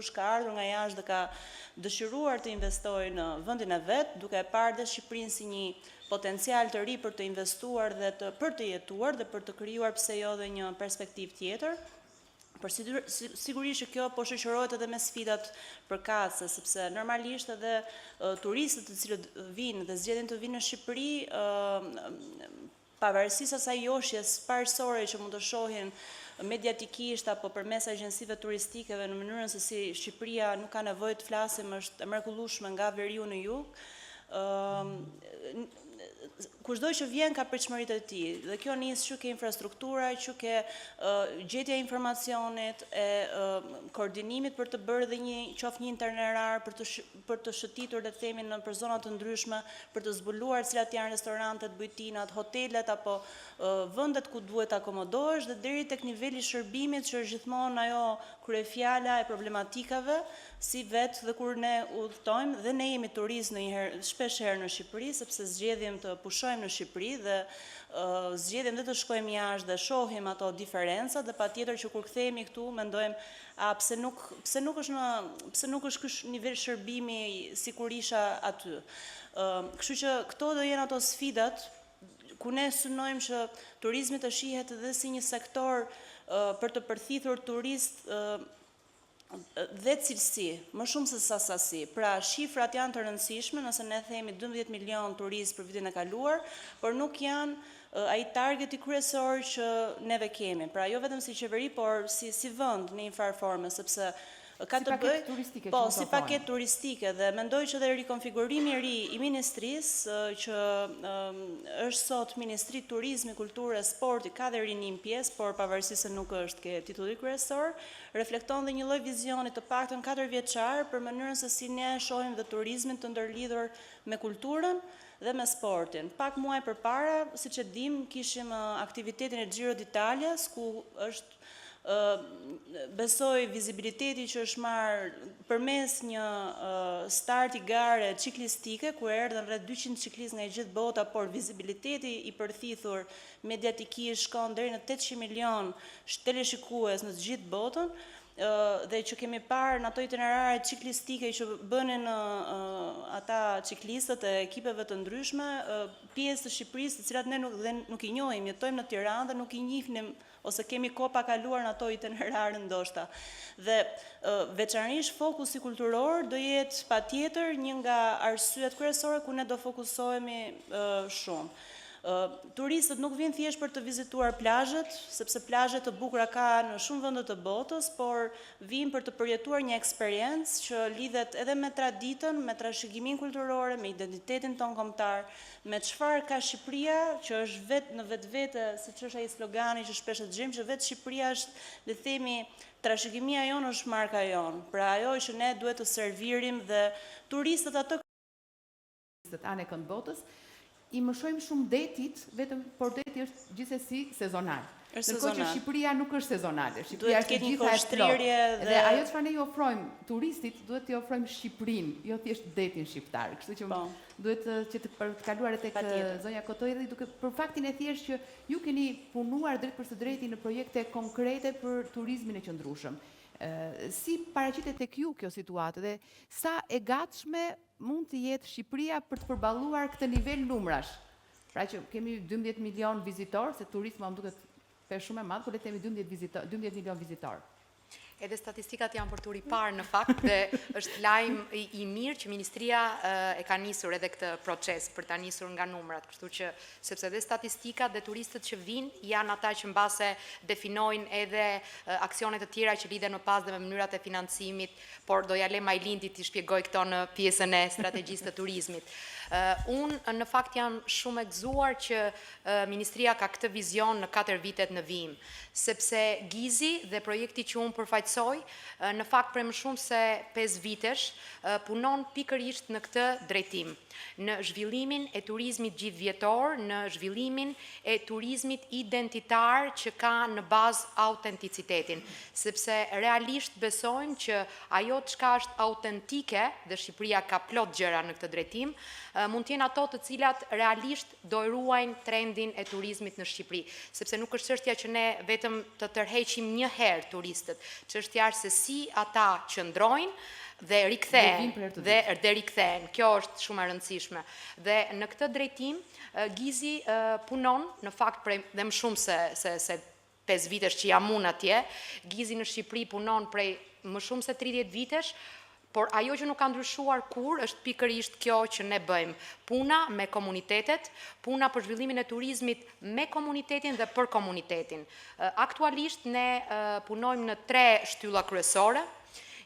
dikush ka ardhur nga jashtë dhe ka dëshiruar të investojë në vendin e vet, duke e parë dhe Shqipërinë si një potencial të ri për të investuar dhe për të jetuar dhe për të krijuar pse jo dhe një perspektivë tjetër. Por sigurisht që kjo po shoqërohet edhe me sfidat përkatëse, sepse normalisht edhe turistët të cilët vinë dhe zgjedhin të vinë në Shqipëri, pavarësisht asaj joshjes parësore që mund të shohin mediatikisht apo përmes agjensive turistikeve në mënyrën se si Shqipëria nuk ka nevojë të flasim, është e mrekullueshme nga veriu në jug, kushdo që vjen ka pritshmëritë e tij dhe kjo nis që ke infrastruktura, që ke gjetja e informacionit, e koordinimit për të bërë dhe një itinerar për të shëtitur le të themi për zona të ndryshme, për të zbuluar cilat janë restorantet, bujtinat, hotelet apo vendet ku duhet të akomodohesh dhe deri tek niveli i shërbimit që është gjithmonë ajo kryefjala e problematikave si vetë dhe kur ne udhtojmë dhe ne jemi turistë shpesh herë në Shqipëri sepse zgjedhim të pushojmë në Shqipëri dhe zgjedhim dhe të shkojmë jashtë dhe shohim ato diferencat dhe patjetër që kur kthehemi këtu mendojmë pse nuk është ky nivel shërbimi sikur isha aty. Kështu që këto do jenë ato sfidat ku ne synojmë që turizmi të shihet edhe si një sektor për të përthithur turist dhe cilësi, më shumë se sa sasi. Pra, shifrat janë të rëndësishme, nëse ne themi 12 milion turistë për vitin e kaluar, por nuk janë ai targeti kryesor që neve kemi. Pra, jo vetëm si qeveri, por si vend në një farë forme, sepse ka të bëjë si paketë turistike dhe mendoj që dhe rikonfigurimi i ri i ministrisë që është sot Ministri Turizmi, Kulture, Sporti, ka dhe rinim pjesë, por pavarësisht se nuk është ke titulli kryesor, reflekton dhe një lloj vizioni të paktën 4 vjeçar për mënyrën se si ne shohim dhe turizmin të ndërlidhur me kulturën dhe me sportin. Pak muaj përpara, siç e dim, kishim aktivitetin e Giro d'Italias, ku është besoj vizibiliteti që është marrë përmes një starti gare ciklistike, ku erdhën rreth 200 ciklistë nga gjithë bota, por vizibiliteti i përthithur mediatikisht shkon deri në 800 milion teleshikues në të gjithë botën, dhe që kemi parë në ato itinerare ciklistike që bënin ata ciklistët e ekipeve të ndryshme, pjesë të Shqipërisë të cilat ne nuk i njohim, jetojmë në Tiranë dhe nuk i njihnim ose kemi kohë pa kaluar në ato itinerare ndoshta. Dhe veçanërisht fokusi kulturor do jetë patjetër një nga arsyet kryesore ku ne do fokusohemi shumë. Turistët nuk vinë thjesht për të vizituar plazhet, sepse plazhet të bukura ka në shumë vende të botës, por vinë për të përjetuar një eksperiencë që lidhet edhe me traditën, me trashëgiminë kulturore, me identitetin tonë kombëtar, me çfarë ka Shqipëria, që është vetë në vetvete, siç është ai slogani që shpesh e dëgjojmë, që vetë Shqipëria është, le të themi, trashëgimia jonë është marka jonë. Pra ajo që ne duhet të servirim dhe turistët ato anë kënd botës i mëshojmë shumë detit, vetëm por deti është gjithsesi sezonal. Ndërkohë që Shqipëria nuk është sezonale. Shqipëria është gjithë e plotë. Dhe ajo çfarë ne i ofrojmë turistit, duhet t'i ofrojmë Shqipërinë, jo thjesht detin shqiptar. Kështu që duhet që të kaluar tek zonja Kotoi dhe duke për faktin e thjesht që ju keni punuar drejt për së drejti në projekte konkrete për turizmin e qëndrueshëm. Si paraqitet tek ju kjo situatë dhe sa e gatshme mund të jetë Shqipëria për të përballuar këtë nivel numrash? Pra që kemi 12 milion vizitor, se turizmi më duket shumë e madh, por le të themi 12 milion vizitor. Edhe statistikat janë për turi parë në fakt dhe është lajm i mirë që Ministria e ka nisur edhe këtë proces për ta nisur nga numrat, kështu që sepse dhe statistikat dhe turistët që vinë janë ata që mbase definojnë edhe aksionet të tjera që lidhen më pas dhe me mënyrat e financimit, por do ja lë Majlindit t'i shpjegoj këto në pjesën e strategjisë të turizmit. Unë në fakt jam shumë e gëzuar që Ministria ka këtë vizion në 4 vitet në vijim, sepse Gizi dhe projekti që unë përfaqësoj, në fakt për më shumë se 5 vitesh, punon pikërisht në këtë drejtim, në zhvillimin e turizmit gjithvjetor, në zhvillimin e turizmit identitar që ka në bazë autenticitetin, sepse realisht besojmë që ajo çka është autentike, dhe Shqipëria ka plot gjëra në këtë drejtim, mund të jenë ato të cilat realisht do e ruajnë trendin e turizmit në Shqipëri, sepse nuk është çështja që ne vetëm të tërheqim një herë turistët, çështja është se si ata qëndrojnë dhe rikthehen. Kjo është shumë e rëndësishme. Dhe në këtë drejtim, Gizi punon, në fakt dhe më shumë se 5 vitesh që jam unë atje, Gizi në Shqipëri punon prej më shumë se 30 vitesh, por ajo që nuk ka ndryshuar kur është pikërisht kjo që ne bëjmë. Puna me komunitetet, puna për zhvillimin e turizmit me komunitetin dhe për komunitetin. Aktualisht ne punojmë në 3 shtylla kryesore.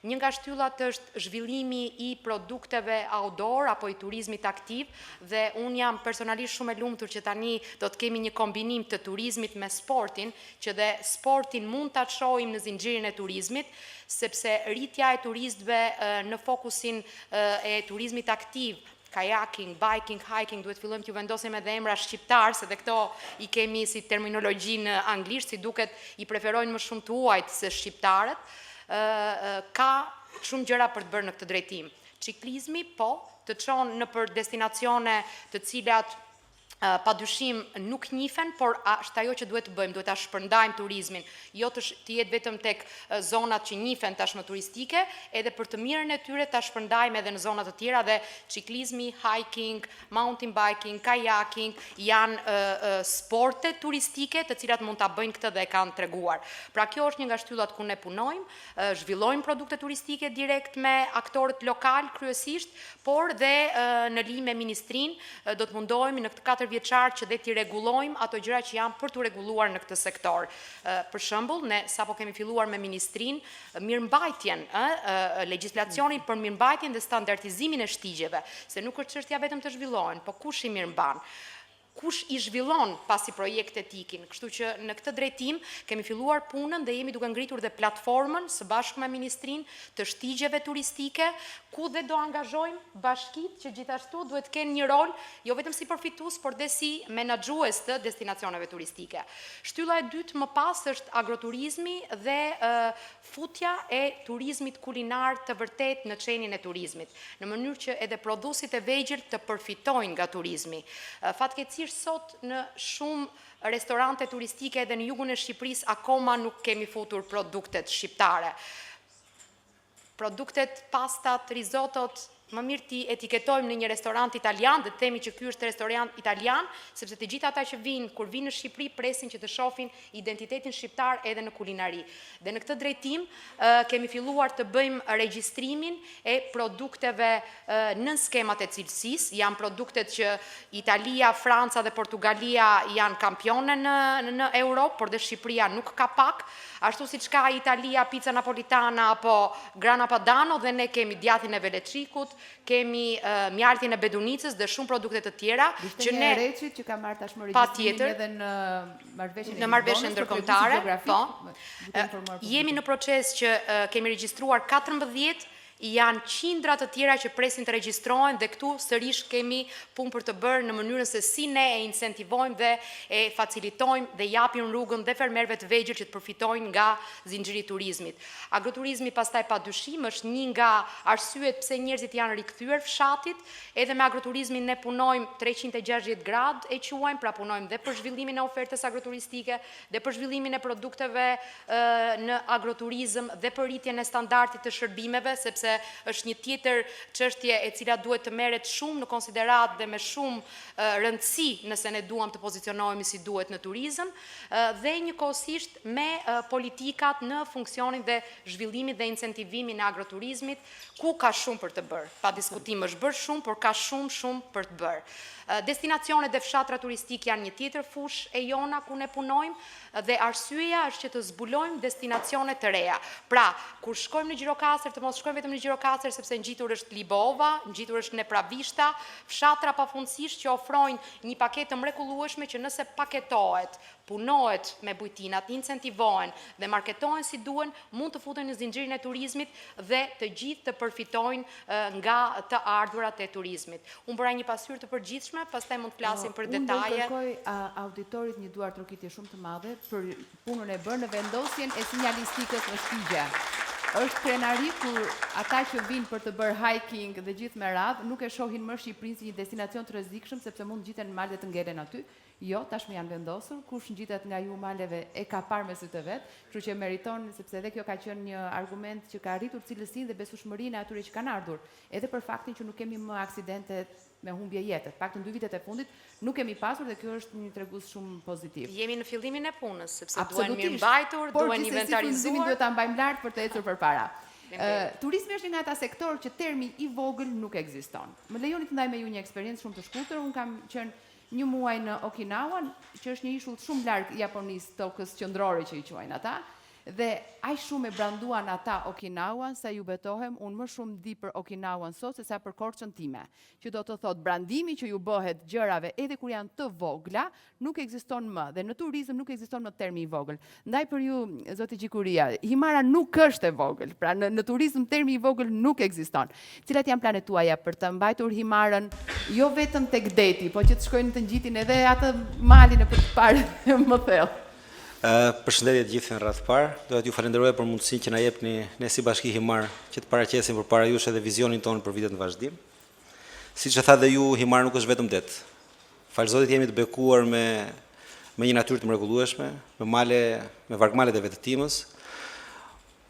Një nga shtyllat është zhvillimi i produkteve outdoor apo i turizmit aktiv dhe unë jam personalisht shumë e lumtur që tani do të kemi një kombinim të turizmit me sportin, që dhe sportin mund ta shohim në zinxhirin e turizmit, sepse rritja e turistëve në fokusin e turizmit aktiv, kajaking, biking, hiking, duhet fillojmë t'ju vendosim edhe emra shqiptar, se dhe këto i kemi si terminologji në anglisht, si duket i preferojnë më shumë të huajt se shqiptarët. Ka shumë gjëra për të bërë në këtë drejtim. Ciklizmi, po, të çon në për destinacione të cilat padyshim nuk njihen, por është ajo që duhet të bëjmë, duhet ta shpërndajmë turizmin, jo të jetë vetëm tek zonat që njihen tashmë turistike, edhe për të mirën e tyre ta shpërndajmë edhe në zona të tjera dhe ciklizmi, hiking, mountain biking, kajaking janë sporte turistike të cilat mund ta bëjnë këtë dhe e kanë treguar. Pra kjo është një nga shtyllat ku ne punojmë, zhvillojmë produkte turistike direkt me aktorët lokal kryesisht, por dhe në lidhje me ministrinë do të mundohemi në këtë 4 vjeçar që dhe t'i rregullojmë ato gjëra që janë për t'u rregulluar në këtë sektor. Për shembull, ne sapo kemi filluar me ministrinë mirëmbajtjen, legjislacionin për mirëmbajtjen dhe standardizimin e shtigjeve, se nuk është çështja vetëm të zhvillohen, po kush i mirëmban? Kush i zhvillon pasi projektet ikin. Kështu që në këtë drejtim kemi filluar punën dhe jemi duke ngritur dhe platformën së bashku me ministrinë të shtigjeve turistike, ku dhe do angazhojmë bashkitë që gjithashtu duhet të kenë një rol jo vetëm si përfitues, por dhe si menaxhues të destinacioneve turistike. Shtylla e dytë më pas është agroturizmi dhe futja e turizmit kulinar të vërtet në çenin e turizmit, në mënyrë që edhe prodhuesit e vegjël të përfitojnë nga turizmi. Fatkeqësisht sot në shumë restorante turistike edhe në jugun e Shqipërisë akoma nuk kemi futur produktet shqiptare. Produktet, pastat, rizotot, më mirë ti etiketojmë në një restorant italian dhe themi që ky është restorant italian, sepse të gjithë ata që vinë, kur vinë në Shqipëri, presin që të shohin identitetin shqiptar edhe në kulinari. Dhe në këtë drejtim kemi filluar të bëjmë regjistrimin e produkteve në skemat e cilësisë. Janë produktet që Italia, Franca dhe Portugalia janë kampione në Europë, por dhe Shqipëria nuk ka pak. Ashtu siç ka Italia pizza napolitana apo grana padano, dhe ne kemi djathin e Veleçikut, kemi mjaltin e Bedunicës dhe shumë produkte të tjera që ne Reçit që ka marrë tashmë regjistrimin edhe në marrëveshjen ndërkombëtare, po. Jemi në proces që kemi regjistruar 14, janë qindra të tjera që presin të regjistrohen dhe këtu sërish kemi punë për të bërë në mënyrën se si ne e incentivojmë dhe e facilitojmë dhe japim rrugën dhe fermerëve të vegjël që të përfitojnë nga zinxhiri i turizmit. Agroturizmi pastaj padyshim është një nga arsyet pse njerëzit janë rikthyer fshatit, edhe me agroturizmin ne punojmë 360 gradë e quajmë, pra punojmë dhe për zhvillimin e ofertës agroturistike, dhe për zhvillimin e produkteve në agroturizëm dhe për rritjen e standardit të shërbimeve, sepse është një tjetër çështje e cila duhet të merret shumë në konsiderat dhe me shumë rëndësi nëse ne duam të pozicionohemi si duhet në turizëm, dhe njëkohësisht me politikat në funksionin dhe zhvillimin dhe incentivimin e agroturizmit, ku ka shumë për të bërë. Pa diskutim është bërë shumë, por ka shumë për të bërë. Destinacionet dhe fshatra turistik janë një tjetër fush e jona ku ne punojmë dhe arsyeja është që të zbulojmë destinacione të reja. Pra, kur shkojmë në Gjirokastër, të mos shkojmë vetëm në Gjirokastër sepse ngjitur është Libova, ngjitur është Nepravishta, fshatra pafundësisht që ofrojnë një paketë të mrekullueshme që nëse paketohet, punohet me bujtinat, incentivohen dhe marketohen si duhen, mund të futen në zinxhirin e turizmit dhe të gjithë të përfitojnë nga të ardhurat e turizmit. Unë bëra një pasqyrë të përgjithshme, pastaj mund të flasim për detaje. Unë do kërkoj auditorit një duartrokitje shumë të madhe për punën e bërë në vendosjen e sinjalistikës në shtigje. është krenari kur ata që vinë për të bërë hiking dhe gjithë me radhë, nuk e shohin më Shqipërinë si një destinacion të rrezikshëm sepse mund gjiten në male të ngelen aty. Jo, tashmë janë vendosur, kush ngjitet nga ju maleve e ka parë me sy të vet, kështu që meriton sepse edhe kjo ka qenë një argument që ka arritur cilësinë dhe besueshmërinë e atyre që kanë ardhur, edhe për faktin që nuk kemi më aksidente me humbje jete. Paktën 2 vitet e fundit nuk kemi pasur dhe kjo është një tregues shumë pozitiv. Jemi në fillimin e punës, sepse duhen mirëmbajtur, duhen inventarizuar. Duhet ta mbajmë lart për të ecur përpara. Turizmi është një nga ata sektorë që termi i vogël nuk ekziston. Më lejoni të ndaj me ju një eksperiencë shumë të shkurtër. Unë kam qenë 1 muaj në Okinawa, që është një ishull shumë larg Japonisë, tokës qendrore që i quajnë ata. Dhe aq shumë e branduan ata Okinawan sa ju betohem, unë më shumë di për Okinawan sot se sa për Korçën time. Që do të thotë brandimi që ju bëhet gjërave edhe kur janë të vogla, nuk ekziston më dhe në turizëm nuk ekziston më termi i vogël. Ndaj për ju, zoti Gjikuria, Himara nuk është e vogël. Pra në turizëm termi i vogël nuk ekziston. Cilat janë planet tuaja për të mbajtur Himarën jo vetëm tek deti, po që të shkojnë të ngjitin edhe atë malin e për të parë më thellë. Përshëndetje të gjithëve në radhë parë. Doja t'ju falenderoj për mundësinë që na jepni ne si Bashki Himar që të paraqesim përpara jush edhe vizionin tonë për vitet në vazhdim. Siç e tha dhe ju, Himar nuk është vetëm det. Falë Zotit jemi të bekuar me një natyrë të mrekullueshme, me vargmalet e vetëtimës.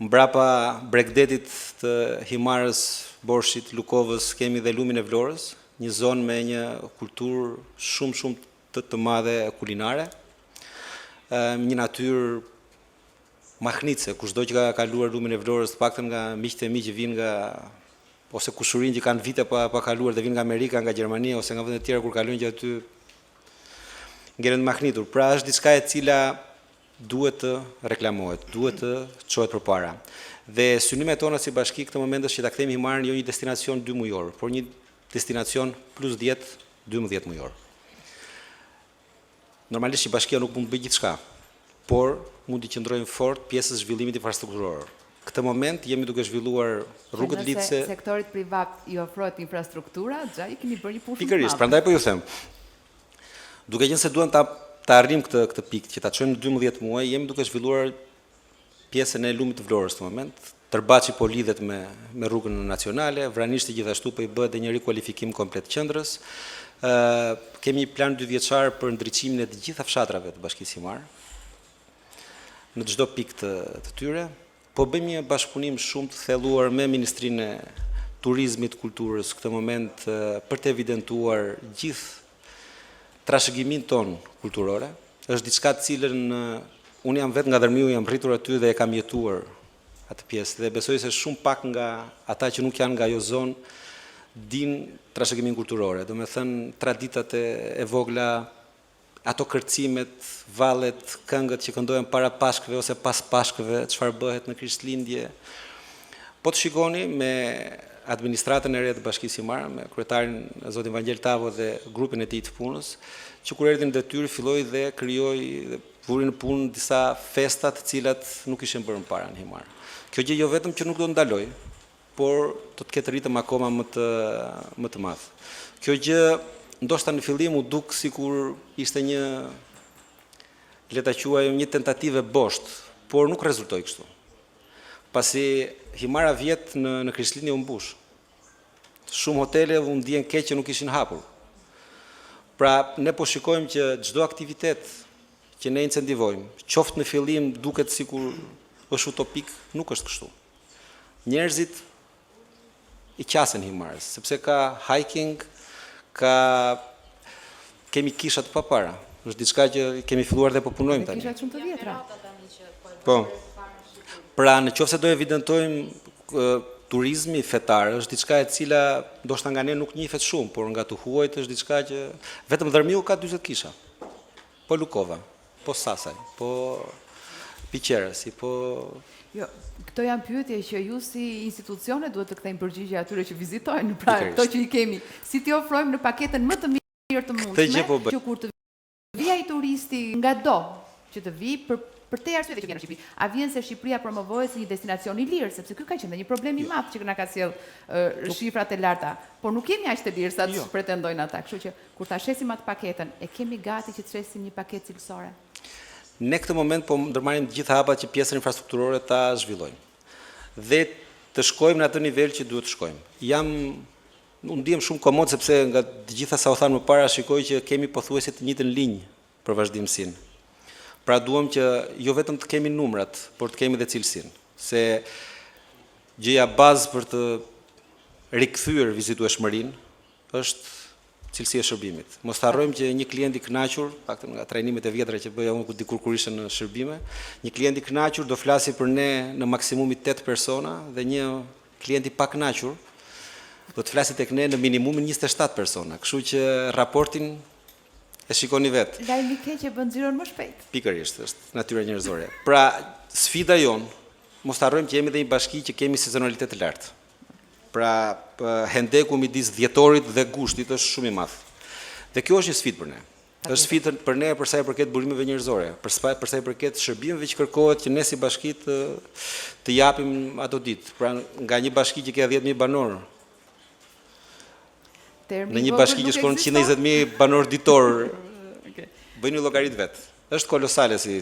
Mbrapa bregdetit të Himarës, Borshit, Lukovës, kemi dhe lumin e Vlorës, një zonë me një kulturë shumë të madhe kulinare. Një natyrë mahnitse, kushdo që ka kaluar lumin e Vlorës, të paktën nga miqtë e mi që vinë nga, ose kushurin që kanë vite pa kaluar dhe vinë nga Amerika, nga Gjermania, ose nga vende tjera kur kalojnë që aty ngelen të mahnitur. Pra është diçka e cila duhet të reklamohet, duhet të çohet përpara. Dhe synimet tona si bashki këtë moment është që ta kthejmë Himarën jo një destinacion 2 mujor, por një destinacion plus 10, 12 mujor. Normalisht që bashkia nuk mund të bëjë gjithçka, por mund të qëndrojmë fort pjesës zhvillimit infrastrukturor. Këtë moment jemi duke zhvilluar rrugët lidhëse. Nëse sektorit privat i ofrohet infrastruktura, xha i keni bërë një punë shumë. Pikërisht, prandaj po ju them. Duke qenë se duam ta arrijmë këtë pikë, që ta çojmë në 12 muaj, jemi duke zhvilluar pjesën e lumit të Vlorës në moment. Tërbaçi po lidhet me rrugën nacionale, Vranishti gjithashtu po i bëhet edhe një rikualifikim komplet qendrës. Kemi një plan 2 vjeçar për ndriçimin e të gjitha fshatrave të Bashkisë Himar në çdo pikë të tyre. Po bëjmë një bashkëpunim shumë të thelluar me Ministrinë e Turizmit, Kulturës këtë moment për të evidentuar gjithë trashëgimin ton kulturore. Është diçka të cilën unë jam vetë nga Dërmiu, jam rritur aty dhe e kam jetuar atë pjesë dhe besoj se shumë pak nga ata që nuk janë nga ajo zonë din trashëgimin kulturore. Do me thënë traditat e vogla, ato kërcimet, vallet, këngët që këndohen para pashkëve ose pas pashkëve, çfarë bëhet në Krishtlindje. Po të shikoni me administratën e re të Bashkisë Himar, me kryetarin zotin Vangjel Tavo dhe grupin e tij të punës, që kur erdhi në detyrë filloi dhe krijoi dhe vuri në punë disa festa të cilat nuk ishin bërë përpara në Himar. Kjo gjë jo vetëm që nuk do të ndaloj, por do të ketë ritëm akoma më të madh. Kjo gjë ndoshta në fillim u duk sikur ishte një, le ta quajmë, një tentativë bosht, por nuk rezultoi kështu. Pasi Himara vjet në Krishtlindje u mbush. Shumë hotele u ndjen keq që nuk ishin hapur. Pra ne po shikojmë që çdo aktivitet që ne incentivojmë, qoftë në fillim duket sikur është utopik, nuk është kështu. Njerëzit i qasen Himarës, sepse ka hiking, kemi kishat pa para. Është diçka që kemi filluar dhe po punojmë tani. Kishat shumë të vjetra. Po. Pra nëse do evidentojmë turizmi fetar, është diçka e cila ndoshta nga ne nuk njihet shumë, por nga tuhuajt është diçka që vetëm Dërmiu ka 40 kisha. Po Lukova, po Sasaj, po Piqerësi, po... Jo, këto janë pyetje që ju si institucione duhet të kthejmë përgjigje atyre që vizitojnë, pra këto që i kemi. Si t'i ofrojmë në paketën më të mirë të mundshme, që kur të vijë ai turisti nga do, që të vijë për te arsyeve që vjen në Shqipëri. A vjen se Shqipëria promovohet si një destinacion i lirë, sepse ky ka qenë një problem i madh që na ka sjell shifrat e larta, por nuk kemi aq të lirë sa pretendojnë ata. Kështu që kur ta shesim atë paketën, e kemi gati që të shesim një paketë cilësore. Ne këtë moment po ndërmarrim të gjitha hapat që pjesën infrastrukturore ta zhvillojmë. dhe të shkojmë në atë nivel që duhet të shkojmë. Unë ndihem shumë komod sepse nga të gjitha sa u thanë më para shikoj që kemi pothuajse të njëjtën linjë për vazhdimsinë. Pra duam që jo vetëm të kemi numrat, por të kemi dhe cilësinë, se gjëja bazë për të rikthyer vizitueshmërinë është cilësia e shërbimit. Mos harrojmë që një klient i kënaqur, paktën nga trajnimet e vjetra që bëja unë dikur kur isha në shërbime, një klient i kënaqur do flasë për ne në maksimumi 8 persona dhe një klient i pa kënaqur do të flasë tek ne në minimumin 27 persona. Kështu që raportin e shikoni vetë. Lajmi i keq e bën xhiron më shpejt. Pikërisht, është natyra njerëzore. Pra, sfida jon, mos harrojmë që jemi dhe një bashki që kemi sezonalitet të lartë. Pra, hendeku midis dhjetorit dhe gushtit është shumë i madh. Dhe kjo është një sfidë për ne. Është sfidë për ne për sa i përket burimeve njerëzore, për sa i përket shërbimeve që kërkohet që ne si bashki të japim ato ditë. Pra, nga një bashki që ka 10.000 banor, në një bashki që shkon 120.000 banor ditor, bëjnë një llogarit vetë. Është kolosale si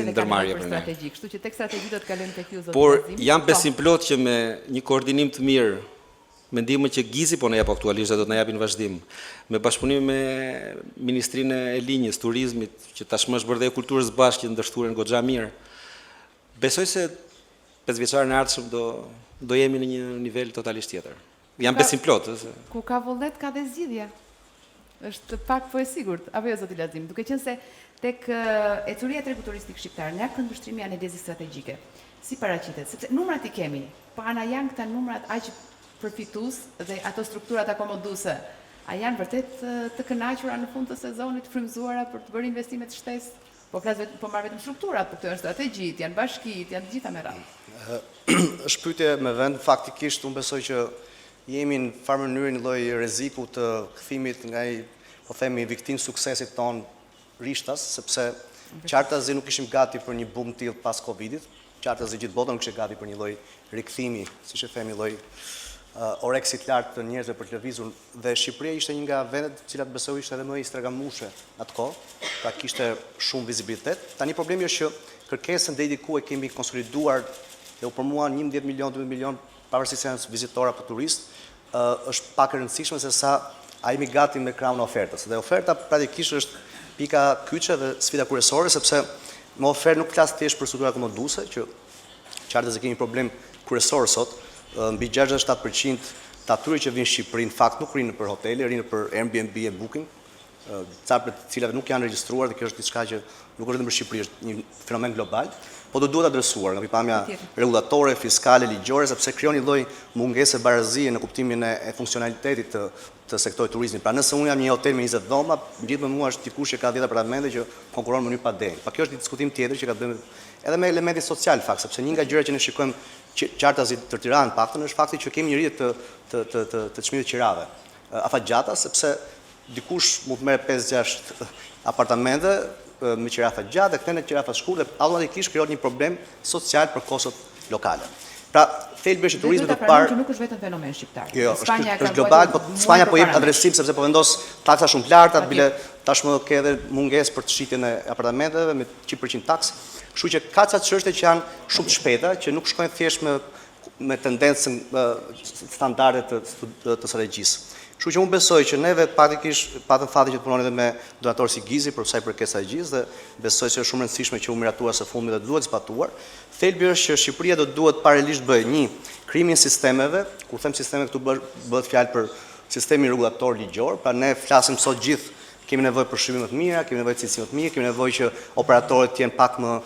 ndërmarrje për ne. Kështu që tek strategji do të kalojmë tek ju zotë. Por jam besim plot që me një koordinim të mirë, me ndihmën që Gizi po na jep aktualisht dhe do të na japin vazhdim, me bashkëpunim me Ministrinë e Linjës, Turizmit, që tashmë është bërë dhe e kulturës bashkë që ndërshtuaren goxha mirë. Besoj se 5 vjeçarën e ardhshëm do jemi në një nivel totalisht tjetër. Jam besim plot. Ku ka vullnet ka dhe zgjidhje. Është pak po e sigurt, apo jo zoti Lazim, duke qenë se tek ecuria e tregut turistik shqiptar, nga këndvështrimi i analizës strategjike, si paraqitet, sepse numrat i kemi, po ana janë këta numrat aq përfitues dhe ato strukturat akomoduese, a janë vërtet të kënaqura në fund të sezonit, frymëzuara për të bërë investime të shtesë? Po marr vetëm strukturat, por këto janë strategjit, janë bashkitë, janë të gjitha me radhë. Është pyetje me vend, faktikisht unë besoj që jemi në farë mënyrë një lloj rreziku të kthimit nga po themi viktim suksesit ton rishtas, sepse qartazi nuk ishim gati për një boom tillë pas Covidit, qartazi gjithë botën nuk ishte gati për një lloj rikthimi, siç e themi, lloj oreksit lart të njerëzve për të lëvizur, dhe Shqipëria ishte një nga vendet të cilat besoj ishte edhe më i stregamushe atë kohë, pra kishte shumë vizibilitet. Tani problemi është që kërkesën deri diku e kemi konsoliduar dhe u përmuan 11 milion, 12 milion pavarësisht se janë vizitorë apo turistë, është pak e rëndësishme se sa a jemi gati me krahun e ofertës. Dhe oferta praktikisht është pika kyçe dhe sfida kryesore, sepse me ofertë nuk flas thjesht për struktura akomoduese, që qartë se kemi problem kryesor sot, mbi 67% të atyre që vinë në Shqipëri në fakt nuk rinë për hotele, rinë për Airbnb e Booking, ca për të cilat nuk janë regjistruar, dhe kjo është diçka që nuk është vetëm për Shqipëri, është një fenomen global. Po do duhet adresuar nga pikpamja rregullatore, fiskale, ligjore, sepse krijon një lloj mungese barazie në kuptimin e funksionalitetit të sektorit turizmit. Pra nëse unë jam një hotel me 20 dhoma, gjithë me mua është dikush që ka 10 apartamente që konkuron në mënyrë pa denjë. Pa kjo është një diskutim tjetër që ka të bëjë edhe me elementi social fakt, sepse një nga gjërat që ne shikojmë qartazi të Tiranës paktën është fakti që kemi një rritje të çmimit të qirave. Afatgjata, sepse dikush mund të merrë 5-6 apartamente me qirafa gjatë dhe këthen e qirafa shkurtë dhe automatikisht krijohet një problem social për kostot lokale. Pra, thelbi është turizmi të parë. Që nuk është vetëm fenomen shqiptar. Jo, është global, po Spanja po jep adresim sepse po vendos taksa shumë të larta, bile tashmë ka edhe mungesë për të shitjen e apartamenteve me 100% taksë. Kështu që ka ca çështje që janë shumë të shpejta, që nuk shkojnë thjesht me tendencën standarde të strategjisë. Kështu që unë besoj që neve praktikisht patëm fati që të punoni edhe me donatorë si Gizi për sa i përket strategjisë dhe besoj se është shumë rëndësishme që u miratua së fundmi dhe duhet zbatuar. Thelbi është që Shqipëria do duhet paralelisht bëjë një krijimin e sistemeve, kur them sisteme këtu bëhet fjalë për sistemin rregullator ligjor, pra ne flasim sot gjithë kemi nevojë për shërbime të mira, kemi nevojë cilësi më të mirë, kemi nevojë që operatorët të jenë pak më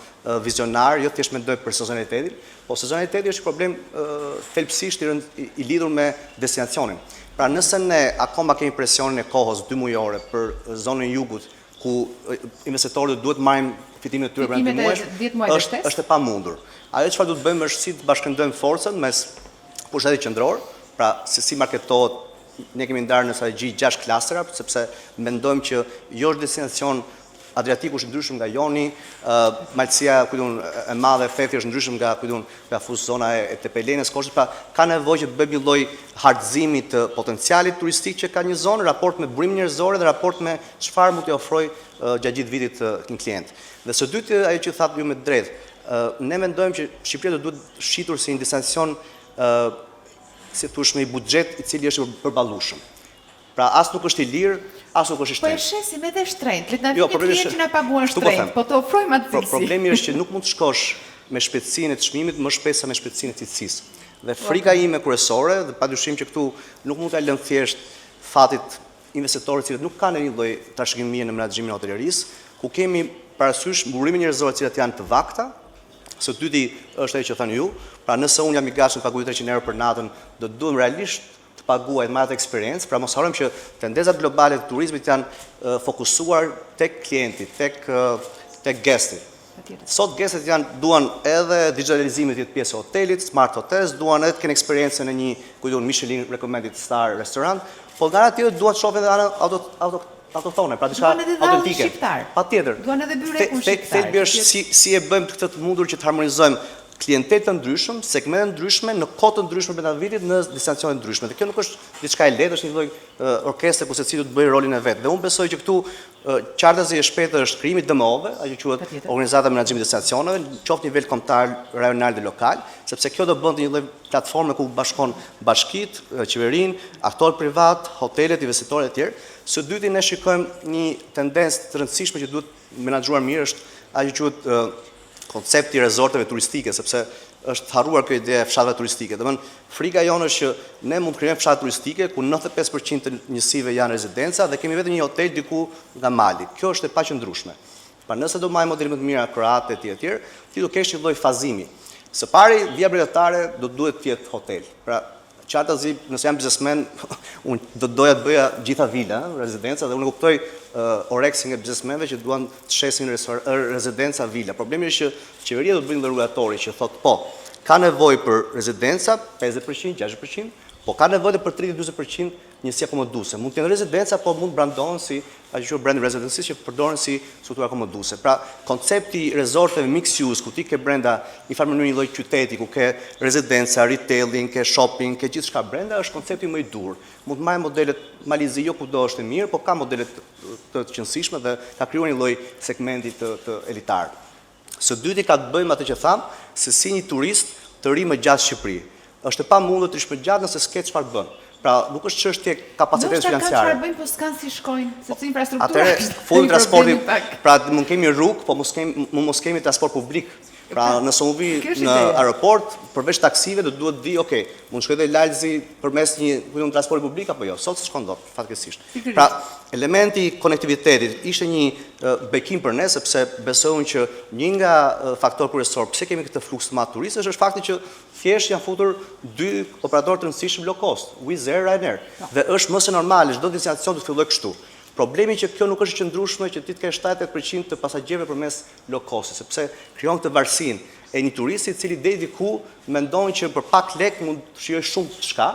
vizionar, jo thjesht mendoj për sezonalitetin, po sezonaliteti është një problem thelbësisht i lidhur me destinacionin. Pra nëse ne akoma kemi presionin e kohës 2 mujore për zonën e jugut, ku investitorët duhet marrin fitimin e tyre pranë 10 muajsh, është e pamundur. Ajo çfarë duhet bëjmë është si të bashkëndojmë forcën mes pushtetit qendror, pra si marketohet. Ne kemi ndarë në strategji 6 klastera, sepse mendojmë që jo është destinacion Adriatiku është ndryshëm nga Joni, Malësia e Madhe, Fethi është ndryshëm nga zona e Tepelenës, Korçës, pra ka nevojë që të bëjmë një lloj hartëzimi të potencialit turistik që ka një zonë, raport me burimin njerëzor dhe raport me çfarë mund t'i ofrojë gjatë gjithë vitit një klient. Dhe së dyti, ajo që thatë ju me drejtë, Ne mendojmë që Shqipëria do duhet shitur si një destinacion, si thush, me një buxhet i cili është përballueshëm. Pra as nuk është i lirë, as nuk është i Po e shtrenjtë. shesim edhe shtrenjtë, le të na vini klientë që na paguan shtrenjtë, po të ofrojmë atë cilësi. Problemi është që nuk mund të shkosh me shpejtësinë e të çmimit më shpejt sa me shpejtësinë e cilësisë. Dhe frika ime kryesore, dhe padyshim që këtu nuk mund ta lëm thjesht fatit investitorëve që nuk kanë një lloj trashëgimie në menaxhimin e hotelerisë, ku kemi parasysh mburimin njerëzor të cilat janë të vakta. Së dyti është ajo që thani ju, pra nëse unë jam i gatshëm të paguaj 300 euro për natën, do të duhem realisht të paguaj me atë eksperiencë, pra mos harrojmë që tendencat globale të turizmit janë fokusuar tek klienti, tek guesti. Sot guestet duan edhe digitalizimin të jetë pjesë e hotelit, smart hotels, duan edhe të kenë eksperiencën në një Michelin recommended star restaurant, po nga ana tjetër duan të shohin edhe anën autoktone, pra diçka autentike. Patjetër. Duan edhe byrekun shqiptar. Thelbi është si e bëjmë këtë të mundur që të harmonizojmë klientelë të ndryshëm, segmente ndryshme, në kohë të ndryshme brenda vitit në destinacione ndryshme. Dhe kjo nuk është diçka e lehtë, është një lloj orkestre ku secili do të bëjë rolin e vet. Dhe unë besoj që këtu qartazi e shpejtë është krijimi i DMO-ve, ajo quhet Organizata e Menaxhimit të Destinacioneve, qoftë nivel kombëtar, rajonal dhe lokal, sepse kjo do bënte një lloj platforme ku bashkon bashkitë, qeverinë, aktorë privat, hotelet, investitorët e tjerë. Së dyti ne shikojmë një tendencë të rëndësishme që duhet menaxhuar mirë është ajo quhet koncepti i rezorteve turistike, sepse është harruar kjo ide e fshatëve turistike. Domthon, frika jonë është që ne mund të krijojmë fshatë turistike ku 95% të njësive janë rezidenca dhe kemi vetëm një hotel diku nga mali. Kjo është e paqëndrueshme. Pra nëse do marrim modele më të mira kroate etj, ti do kesh një lloj fazimi. Së pari, vija bregatare do duhet të jetë hotel. Pra qartazi, nëse jam biznesmen, unë do doja të bëja gjitha vila, rezidenca, dhe unë kuptoj oreksin e biznesmenve që duan të shesin rezidenca vila. Problemi është që qeveria do të bëjë një regulatori që thotë po, ka nevojë për rezidenca 50%, 60%, po ka nevojë për 30-40% njësi akomoduese. Mund të jenë rezidenca, po mund brandohen si ajo brand residences që përdoren si struktura akomoduese. Pra, koncepti i resorteve mixed use, ku ti ke brenda një farë mënyrë një lloj qyteti, ku ke rezidenca, retailing, ke shopping, ke gjithçka brenda, është koncepti më i dur. Mund të marrë modelet Malizi, jo kudo është e mirë, po ka modelet të qëndrueshme dhe ka krijuar një lloj segmenti të elitar. Së dyti ka të bëjmë atë që tham, se si një turist të ri më gjatë Shqipëri. Është e pamundur të rish më gjatë nëse s'ke çfarë bën. Pra, nuk është çështje kapaciteti financiar. Çfarë bëjnë, po s'kan si shkojnë, sepse infrastruktura është full transporti. Pra, mund kemi rrugë, po mos kemi transport publik. Pra, nëse unë vi në aeroport, përveç taksive do duhet di, okay, mund shkoj te Lalzi përmes një transporti publik apo jo. Sot s'shkon dot, fatkeqësisht. Pra, elementi i konektivitetit ishte një bekim për ne, sepse besojmë që një nga faktorët kryesorë pse kemi këtë fluks të madh turistësh është fakti që thjesht janë futur dy operatorë të rëndësishëm low cost, Wizz Air, Ryanair. Dhe është më se normale çdo destinacion të fillojë kështu. Problemi që kjo nuk është e qëndrueshme që ti të kesh 70% të pasagerëve përmes low cost, sepse krijon këtë varësinë e një turisti i cili deri diku mendon që për pak lek mund të shijojë shumë çka,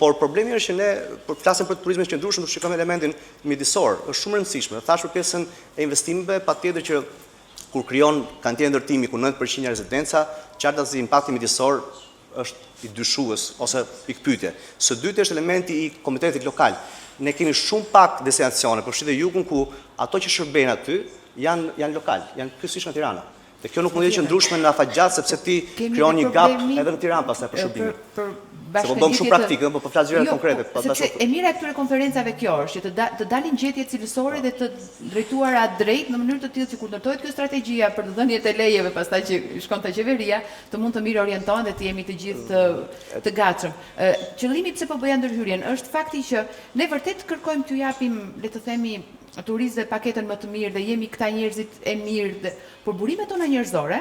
por problemi është që ne për flasim për turizmin e qëndrueshëm, do shikojmë elementin midisor. Është shumë e rëndësishme. Thash për pjesën e investimeve, patjetër që kur krijon kantier ndërtimi ku 90% janë rezidenca, qartazi impakti midisor është i dyshues ose pikë pyetje. Së dyti është elementi i komitetit lokal. Ne kemi shumë pak destinacione, përfshirë jugun ku ato që shërbejnë aty janë lokal, janë kryesisht nga Tirana. Dhe kjo nuk mund të jetë qëndrueshme në afatgjat sepse ti krijon një gap edhe në Tiranë pastaj për shërbimin. Se po bëm shumë praktikë, po flas gjëra konkrete. Sepse e mira e këtyre konferencave kjo është që të dalin gjetje cilësore dhe të drejtuara drejt në mënyrë të tillë që kur ndërtohet kjo strategjia për të dhënjet e lejeve pastaj që shkon te qeveria, të mund të mirë orientohen dhe të jemi të gjithë të gatshëm. Qëllimi pse po bëja ndërhyrjen është fakti që ne vërtet kërkojmë t'ju japim, le të themi, turistëve paketën më të mirë dhe jemi këta njerëzit e mirë, por burimet tona njerëzore,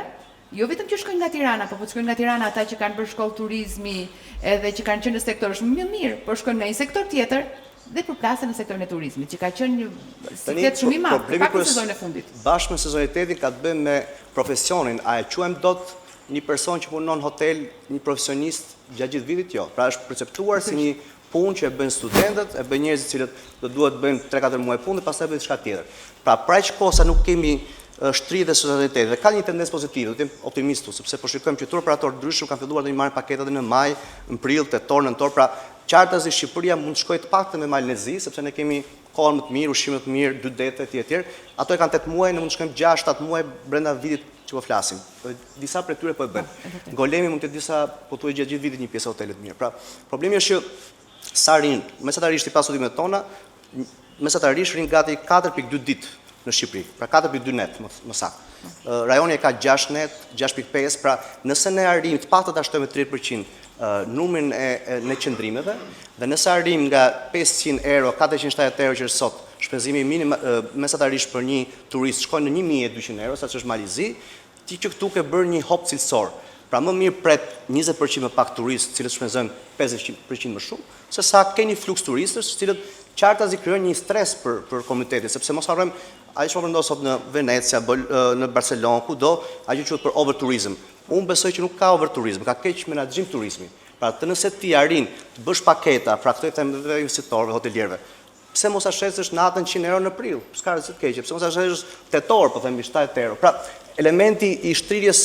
jo vetëm që shkojnë nga Tirana, po shkojnë nga Tirana ata që kanë bërë shkollë turizmi, edhe që kanë qenë në sektor është më mirë, por shkojnë nga një sektor tjetër dhe përplasen në sektorin e turizmit, që ka qenë një siklet shumë i madh, pak në sezonin e fundit. Bashkë me sezonitetin ka të bëjë me profesionin, a e quajmë dot një person që punon në hotel, një profesionist gjatë gjithë vitit, jo. Pra është perceptuar si një punë që e bëjnë studentët, e bëjnë njerëzit që do duhet bëjnë 3-4 muaj punë dhe pastaj bëjnë diçka tjetër. Pra aq kosa nuk kemi shtrirje dhe sezonalitet dhe ka një tendencë pozitive, do të jem optimistu, sepse po shikojmë që tur operatorë ndryshëm kanë filluar të marrin paketat në maj, në prill, tetor, nëntor, pra qartazi Shqipëria mund të shkojë të paktën me Malnezi, sepse ne kemi kohën më të mirë, ushqime të mirë, 2 dete etj. Ato e kanë 8 muaj, ne mund të shkojmë 6-7 muaj brenda vitit që po flasim. Disa prej tyre po e bëjnë. Golemi mund të jetë disa, po thuaj gjatë gjithë vitit një pjesë hotelet mirë. Pra, problemi është që sa rinë, mesatarisht i pas studimet tona, mesatarisht rinë gati 4.2 ditë në Shqipëri. Pra 4.2 net, më saktë. Rajoni e ka 6 net, 6.5, pra nëse ne arrim të paktën ta shtojmë 30% numrin e qëndrimeve, dhe nëse arrim nga 500 euro, 470 euro që është sot, shpenzimi mesatarisht për një turist shkojnë në 1.200 euro, sa që është Malizi, ti që këtu ke bërë një hop cilësor. Pra më mirë pret 20% më pak turist, cilët shpenzojnë 50% më shumë, se sa ke një fluks turistësh, cilët qartazi krijojnë një stres për komunitetin, sepse mos harrojmë, ai që vendos sot në Venecia, në Barcelonë, kudo, ajo quhet për overturizëm. Unë besoj që nuk ka overturizëm, ka keq menaxhim turizmi. Pra, të nëse ti arrin të bësh paketa, pra këto i them dhe investitorëve, hotelierëve, pse mos ashesësh natën 100 euro në prill? S'ka rëndësi të keqe, pse mos ashesësh tetor, po themi 70 euro. Pra, elementi i shtrirjes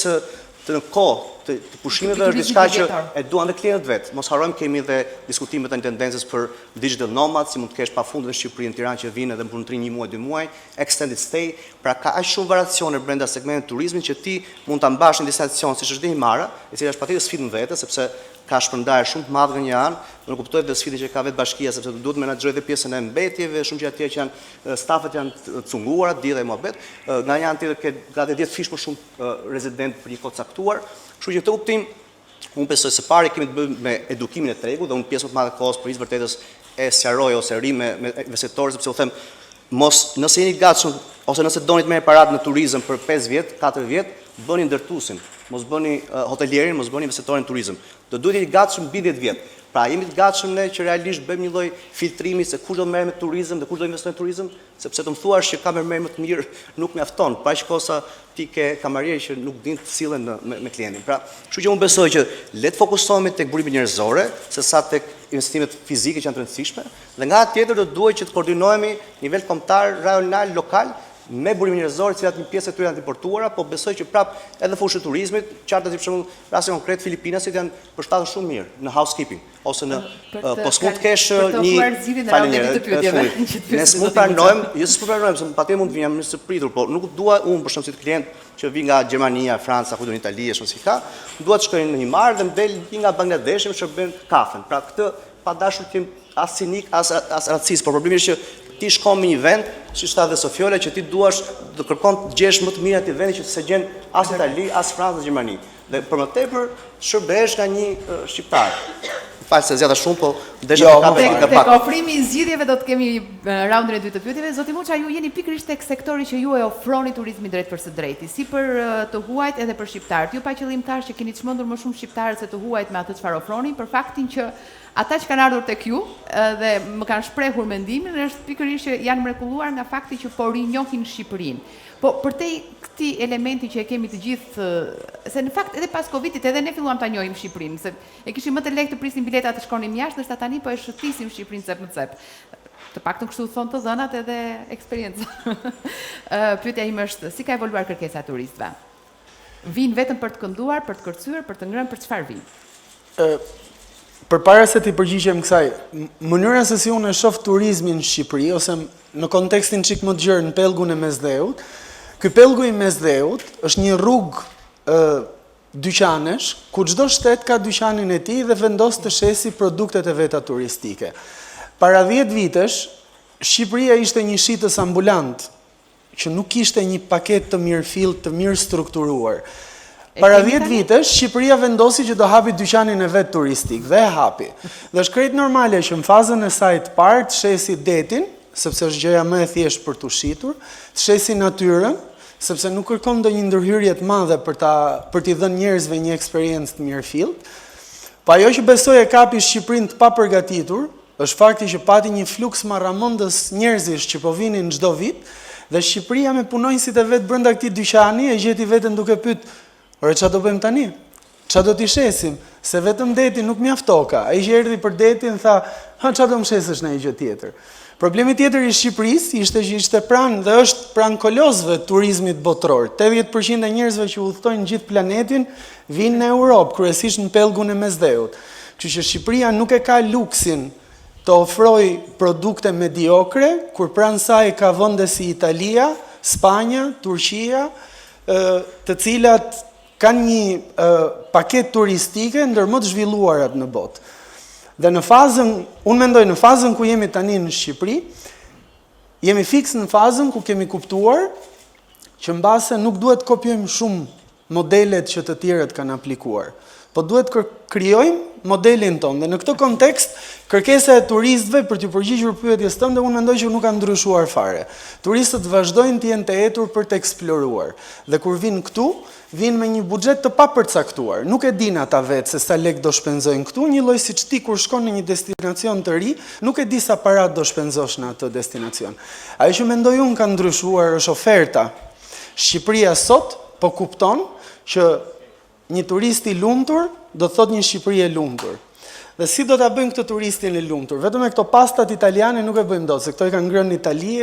të në kohë të pushimeve është diçka që e duan dhe klientët vetë. Mos harrojmë kemi dhe diskutimet tani tendencës për digital nomads, si mund të kesh pafund në Shqipëri, në Tiranë që vinë edhe në punëtri 1 muaj, 2 muaj, extended stay, pra ka aq shumë variacione brenda segmentit turizmit që ti mund ta mbash në disa destinacione siç është Dehimara, e cila është patjetër sfidë në vetë, sepse ka shpërndarje shumë të madhe nga një anë, do të kuptoj dhe sfidën që ka vetë bashkia, sepse duhet të menaxhojë dhe pjesën e mbetjeve, shumë gjëra tjera që janë stafet janë të cunguara, di dhe mohabet, nga një anë tjetër ke gati 10 fish më shumë rezident për një kohë caktuar. Kështu që këtë kuptim, unë besoj së pari kemi të bëjmë me edukimin e tregut dhe unë pjesë më të madhe kohës për izë vërtetës e sqaroj ose ri me investitorë, sepse u them, mos nëse jeni gatshëm ose nëse doni të merrni paratë në turizëm për 5 vjet, 4 vjet, bëni ndërtuesin, mos bëni hotelierin, mos bëni investitorin në turizëm. Do duhet jeni gatshëm mbi 10 vjet. Pra jemi të gatshëm ne që realisht bëjmë një lloj filtrimi se kush do merret me turizëm dhe kush do investojë në turizëm, sepse të më thuash që ka merr më të mirë nuk mjafton, pa që kosa ti ke kamarier që nuk din të sillen me klientin. Pra, kështu që unë besoj që le të fokusohemi tek burimi njerëzore, sesa tek investimet fizike që janë të rëndësishme, dhe nga tjetër do duhet që të koordinohemi nivel kombëtar, rajonal, lokal me burimin njerëzor, cilat një pjesë e tyre janë të importuara, po besoj që prap edhe fushë e turizmit, qartë për shembull, rasti konkret Filipinasit janë përshtatur shumë mirë në housekeeping ose në po s'mund të kesh një ne s'mund pranojmë, jo s'mund pranojmë, se patjetër mund të vinë më së pritur, po nuk dua unë për shembull si klient që vi nga Gjermania, Franca, ku do në Itali, është si ka, dua të shkoj në një marë dhe më del një nga Bangladeshi më shërben kafen. Pra këtë pa dashur të jem as cinik, as racist, por problemi është që ti shkon në një vend, siç tha dhe Sofiola, që ti duash të kërkon të gjesh më të mirë aty vendi që të se gjen as Itali, as Francë, as Gjermani. Dhe për më tepër shërbehesh nga një shqiptar. Falë se zjata shumë, po desha të kape nga pak. Tek ofrimi i zgjidhjeve do të kemi raundin e dytë të pyetjeve. Zoti Muça, ju jeni pikërisht tek sektori që ju e ofroni turizmin drejt për së drejti, si për të huajt edhe për shqiptarët. Ju pa qëllimtar që keni çmendur më shumë shqiptarët se të huajt me atë çfarë ofroni, për faktin që ata që kanë ardhur tek ju dhe më kanë shprehur mendimin është pikërisht që janë mrekulluar nga fakti që po rinjohin Shqipërinë. Po përtej këtij elementi që e kemi të gjithë, se në fakt edhe pas Covidit edhe ne filluam ta njohim Shqipërinë, se e kishim më të lehtë të prisim bileta të shkonim jashtë, ndërsa tani po e shëtisim Shqipërinë cep më cep. Të paktën kështu thonë të dhënat edhe eksperiencë. Pyetja ime është, si ka evoluar kërkesa e turistëve? Vinë vetëm për të kënduar, për të kërcyer, për të ngrënë, për çfarë vinë? Përpara se të përgjigjem kësaj, mënyra se si unë e shoh turizmin në Shqipëri ose në kontekstin çik më të gjerë në pellgun e Mesdheut, ky pellgu i Mesdheut është një rrugë dyqanesh, ku çdo shtet ka dyqanin e tij dhe vendos të shesi produktet e veta turistike. Para 10 vitesh, Shqipëria ishte një shitës ambulant, që nuk kishte një paketë të mirëfillt, të mirë strukturuar. Para 10 vitesh, Shqipëria vendosi që do hapi dyqanin e vet turistik dhe e hapi. Dhe është krejt normale që në fazën e saj të parë të shesi detin, sepse është gjëja më e thjeshtë për të shitur, të shesi natyrën, sepse nuk kërkon ndonjë ndërhyrje të madhe për t'i dhënë njerëzve një eksperiencë të mirëfillt. Po ajo që besoj e kapi Shqipërinë të papërgatitur, është fakti që pati një fluks marramundës njerëzish që po vinin çdo vit, dhe Shqipëria me punonjësit e vet brenda këtij dyqani e gjeti veten duke pyet, "Ore çfarë do bëjmë tani? Çfarë do t'i shesim? Se vetëm deti nuk mjaftoka." Ai që erdhi për detin tha, "Çfarë do më shesësh në një gjë tjetër?" Problemi tjetër i Shqipërisë ishte që ishte pranë dhe është pranë kolozëve turizmit botror. 80% e njerëzve që udhtojnë gjithë planetin vinë në Europë, kryesisht në pellgun e Mesdheut. Kështu që Shqipëria nuk e ka luksin të ofrojë produkte mediokre, kur pranë saj ka vende si Italia, Spanja, Turqia, të cilat kanë një paket turistike ndër më të zhvilluarat në botë. Dhe në fazën, unë mendoj në fazën ku jemi tani në Shqipëri, jemi fiks në fazën ku kemi kuptuar që mbase nuk duhet kopjojmë shumë modelet që të tjerët kanë aplikuar, po duhet krijojmë modelin tonë. Dhe në këtë kontekst, kërkesa e turistëve për të përgjigjur pyetjes tënde, unë mendoj që nuk ka ndryshuar fare. Turistët vazhdojnë të jenë të etur për të eksploruar. Dhe kur vinë këtu, vinë me një buxhet të papërcaktuar. Nuk e din ata vetë se sa lek do shpenzojnë këtu, një lloj siç ti kur shkon në një destinacion të ri, nuk e di sa parat do shpenzosh në atë destinacion. Ajo që mendoj unë ka ndryshuar është oferta. Shqipëria sot po kupton që një turist i lumtur do të thot një Shqipëri e lumtur. Dhe si do ta bëjmë këtë turistin e lumtur? Vetëm me këto pastat italiane nuk e bëjmë dot, se këto i kanë ngrënë në Itali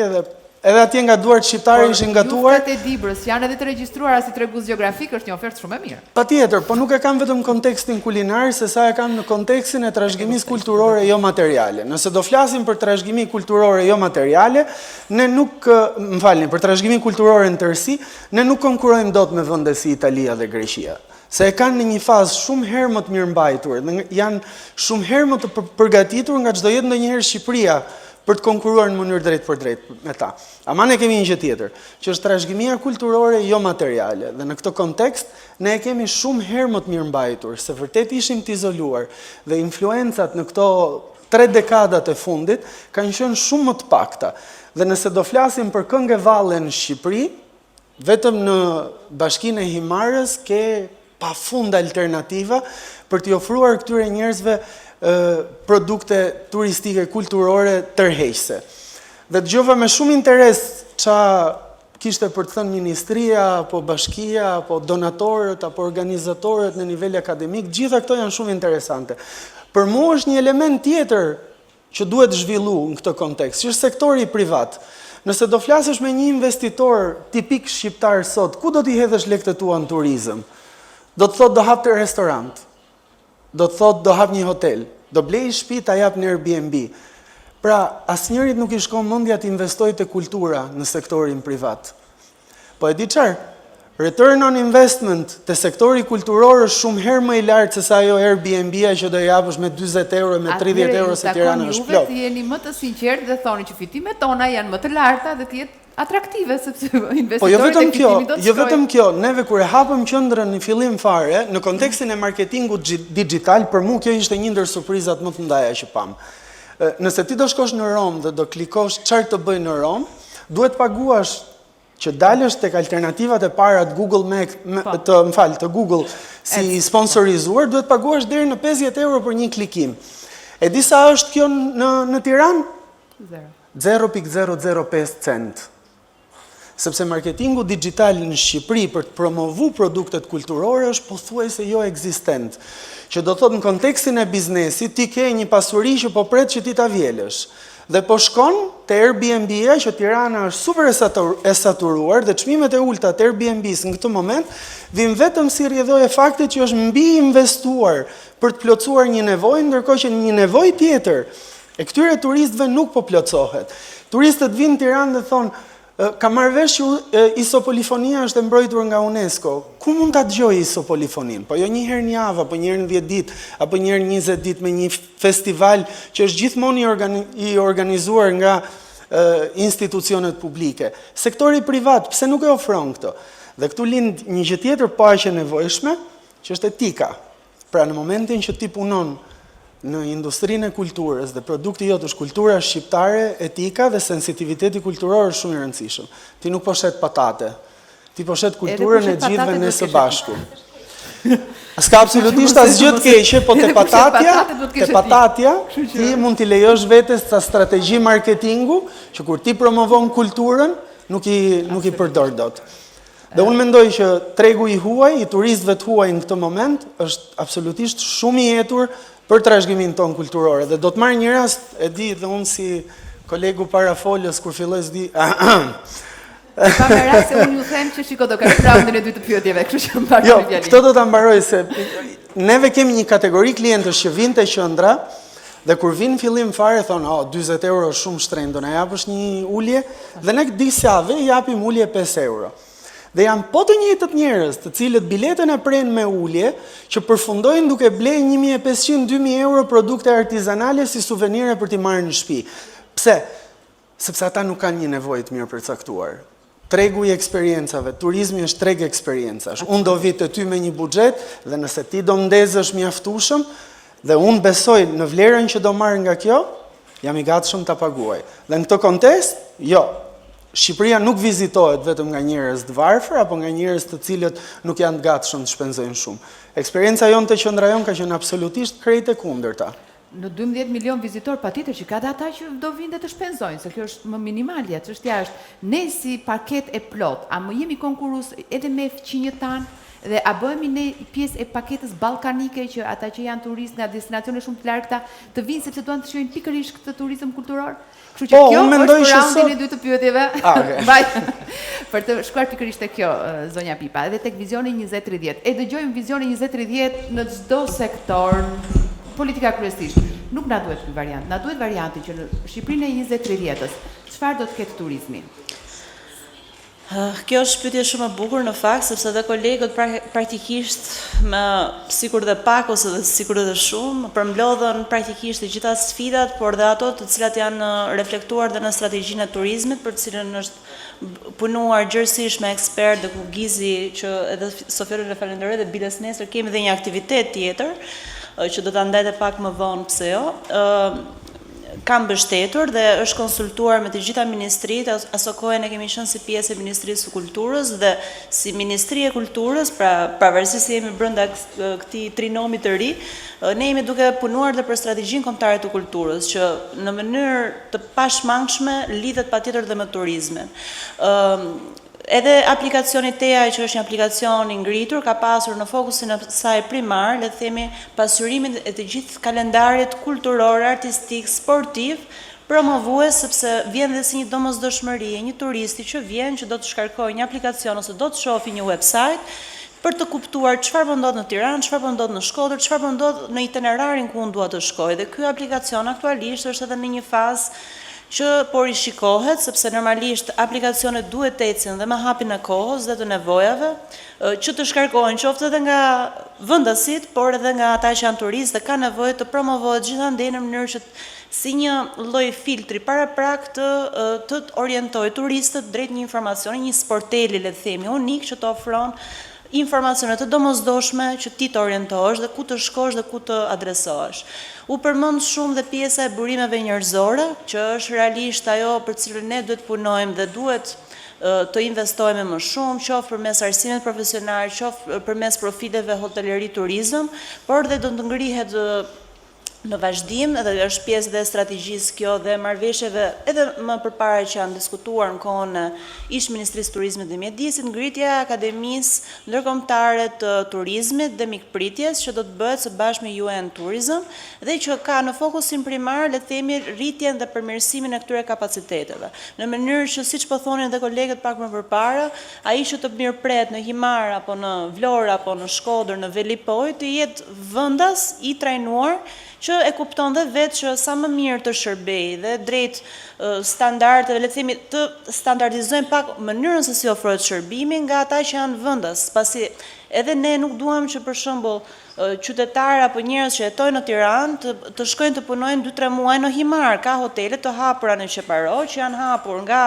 edhe atje nga duart shqiptare ishin gatuar. Luftat e Dibrës janë edhe të regjistruara si tregues gjeografik, është një ofertë shumë e mirë. Patjetër, po nuk e kam vetëm kontekstin kulinar, se sa e kam në kontekstin e trashëgimisë kulturore jo materiale. Nëse do flasim për trashëgimi kulturore jo materiale, ne nuk, më falni, për trashëgimi kulturore në tërësi, ne nuk konkurrojmë dot me vende si Italia dhe Greqia. Se e kanë në një fazë shumë herë më të mirëmbajtur, dhe janë shumë herë më të përgatitur nga çdo jetë ndonjëherë Shqipëria për të konkuruar në mënyrë drejt për drejt me ta. Ama ne kemi një gjë tjetër, që është trashëgimia kulturore jo materiale, dhe në këtë kontekst ne e kemi shumë herë më të mirëmbajtur, se vërtet ishim të izoluar dhe influencat në këto 3 dekadat e fundit kanë qenë shumë më të pakta. Dhe nëse do flasim për këngëvalle në Shqipëri, vetëm në Bashkinë e Himarës ke pafund alternativa për t'i ofruar këtyre njerëzve produkte turistike kulturore tërheqëse. Dhe dëgjova me shumë interes ça kishte për të thënë ministria, apo bashkia, apo donatorët, apo organizatorët në nivel akademik, gjitha këto janë shumë interesante. Për mua është një element tjetër që duhet zhvillu në këtë kontekst, që është sektori privat. Nëse do flasësh me një investitor tipik shqiptar sot, ku do t'i hedhësh lekët e tua në turizëm? Do të thot do hap të restorant, do të thot do hap një hotel, do blej shtëpi ta jap në Airbnb. Pra, asnjërit nuk i shkon mendja të investojë te kultura në sektorin privat. Po e di çfarë? Return on investment te sektori kulturor është shumë herë më i lartë se sa ajo Airbnb-a që do japësh me 40 euro, me 30 euro se Tirana është plot. Atëherë jeni më të sinqertë dhe thoni që fitimet tona janë më të larta dhe të jetë atraktive sepse investitorët po jo vetëm kjo, neve kur e hapëm qendrën në fillim fare, në kontekstin e marketingut digital, për mua kjo ishte një ndër surprizat më të mëdha që pam. Nëse ti do shkosh në Rom dhe do klikosh çfarë të bëj në Rom, duhet paguash që dalësh tek alternativat e para të Google të Google si sponsorizuar, duhet paguash deri në 50 euro për një klikim. E di sa është kjo në Tiranë? 0.005 cent. Sepse marketingu digital në Shqipëri për të promovu produktet kulturore është pothuajse jo ekzistent. Që do thot në kontekstin e biznesit, ti ke një pasuri që po pret që ti ta vjelësh. Dhe po shkon te Airbnb-a, që Tirana është super e saturuar dhe çmimet e ulta të Airbnb-s në këtë moment vijnë vetëm si rrjedhoj e faktit që është mbi investuar për të plotësuar një nevojë, ndërkohë që një nevojë tjetër e këtyre turistëve nuk po plotësohet. Turistët vinë në Tiranë dhe thonë, ka marrë vesh që isopolifonia është e mbrojtur nga UNESCO. Ku mund ta dëgjoj isopolifonin? Po jo një herë në javë, apo një herë në 10 ditë, apo një herë në 20 ditë me një festival që është gjithmonë i organizuar nga institucionet publike. Sektori privat, pse nuk e ofron këto? Dhe këtu lind një gjë tjetër po aq e nevojshme, që është etika. Pra në momentin që ti punon në industrinë e kulturës dhe produkti jot është kultura shqiptare, etika dhe sensitiviteti kulturor është shumë i rëndësishëm. Ti nuk po shet patate. Ti po shet kulturën e gjithëve ne së bashku. S'ka absolutisht asgjë të keqe, po te patatja, ti mund t'i lejosh vetes ca strategji marketingu që kur ti promovon kulturën, nuk i përdor dot. Dhe unë mendoj që tregu i huaj, i turistëve të huaj në këtë moment, është absolutisht shumë i etur për trashëgimin tonë kulturore. Dhe do të marrë një rast, e di dhe unë si kolegu para folës, kur filloj s'di... Pa me rast se unë ju them që shiko do ka raundin e 2 të pyetjeve, kështu që më parë një këtë do të mbaroj se neve kemi një kategori klientësh që vinë te qendra dhe kur vinë fillim fare thonë, 40 euro është shumë shtrenjtë, do na japësh një ulje dhe ne disave i japim ulje 5 euro. Dhe janë po të njëjtët njerëz, të cilët biletën e prenë me ulje, që përfundojnë duke blej 1.500-2.000 euro produkte artizanale si suvenire për t'i marrë në shtëpi. Pse? Sepse ata nuk kanë një nevojë të mirë përcaktuar. Tregu i eksperiencave, turizmi është treg eksperiencash. Unë do vi te ty me një buxhet dhe nëse ti do ndezësh mjaftueshëm dhe unë besoj në vlerën që do marr nga kjo, jam i gatshëm ta paguaj. Dhe në këtë kontekst, jo. Shqipëria nuk vizitohet vetëm nga njerëz të varfër apo nga njerëz të cilët nuk janë të gatshëm të shpenzojnë shumë. Eksperienca jonë te qendra jonë ka qenë absolutisht krejt e kundërta. Në 12 milion vizitor patjetër që ka ata që do vinë dhe të shpenzojnë, se kjo është më minimalja, çështja është ne si paketë e plot, a më jemi konkurrues edhe me fqinjët tanë dhe a bëhemi ne pjesë e paketës ballkanike që ata që janë turistë nga destinacione shumë të largëta të vinë sepse duan të shijojnë pikërisht këtë turizëm kulturor? Kështu që kjo është për raundin e dytë të pyetjeve. Mbaj për të shkuar pikërisht te kjo zonja Pipa, edhe tek vizioni 2030. E dëgjojmë vizioni 2030 në çdo sektor. Politika kryesisht, nuk na duhet ky variant, na duhet varianti që në Shqipërinë e 2030-s, çfarë do të ketë turizmi? Kjo është pyetje shumë e bukur në fakt, sepse dhe kolegët praktikisht me sikur dhe pak ose dhe sikur dhe shumë përmbledhën praktikisht të gjitha sfidat, por dhe ato të cilat janë reflektuar dhe në strategjinë e turizmit, për të cilën është punuar gjërësisht me ekspert dhe ku Gizi që edhe Sofia e falenderoj dhe biles nesër kemi dhe një aktivitet tjetër që do ta ndajte pak më vonë pse jo. Kam mbështetur dhe është konsultuar me të gjitha ministritë, aso kohë ne kemi qenë si pjesë e Ministrisë së Kulturës dhe si Ministri e Kulturës, pra pavarësisht se jemi brenda këtij trinomi të ri, ne jemi duke punuar dhe për strategjinë kombëtare të kulturës, që në mënyrë të pashmangshme lidhet patjetër dhe me turizmin. Edhe aplikacioni TEA, që është një aplikacion i ngritur, ka pasur në fokusin e saj primar, le të themi, pasurimin e të gjithë kalendarit kulturor, artistik, sportiv, promovues, sepse vjen dhe si një domosdoshmëri e një turisti që vjen, që do të shkarkojë një aplikacion ose do të shohë një website, për të kuptuar çfarë po ndodh në Tiranë, çfarë po ndodh në Shkodër, çfarë po ndodh në itinerarin ku unë dua të shkoj. Dhe ky aplikacion aktualisht është edhe në një fazë që po rishikohet, sepse normalisht aplikacionet duhet të ecin dhe me hapin e kohës dhe të nevojave, që të shkarkohen qoftë edhe nga vendasit, por edhe nga ata që janë turistë dhe ka nevojë të promovohet gjithandej në mënyrë që si një lloj filtri paraprak të orientojë turistët drejt një informacioni, një sporteli, le të themi, unik që të ofron informacione të domosdoshme që ti të orientohesh dhe ku të shkosh dhe ku të adresohesh. U përmend shumë dhe pjesa e burimeve njerëzore, që është realisht ajo për cilën ne duhet punojmë dhe duhet të investojmë më shumë, qoftë përmes arsimit profesional, qoftë përmes profileve hoteleri turizëm, por dhe do të ngrihet në vazhdim, edhe është pjesë dhe strategjisë kjo dhe marrëveshjeve edhe më përpara që janë diskutuar në kohën e ish Ministrisë Turizmit dhe Mjedisit, ngritja e Akademisë Ndërkombëtare të Turizmit dhe Mikpritjes që do të bëhet së bashku me UN Tourism dhe që ka në fokusin primar, le të themi, rritjen dhe përmirësimin e këtyre kapaciteteve. Në mënyrë që siç po thonin dhe kolegët pak më përpara, ai që të mirëpret në Himar apo në Vlorë apo në Shkodër, në Velipoj, të jetë vendas i trajnuar që e kupton dhe vetë që sa më mirë të shërbej dhe drejt standardeve, le të themi, të standardizojmë pak mënyrën se si ofrohet shërbimi nga ata që janë vendas, pasi edhe ne nuk duam që për shembull qytetarë apo njerëz që jetojnë në Tiranë të shkojnë të punojnë 2-3 muaj në Himar, ka hotele të hapura në Qeparo që janë hapur nga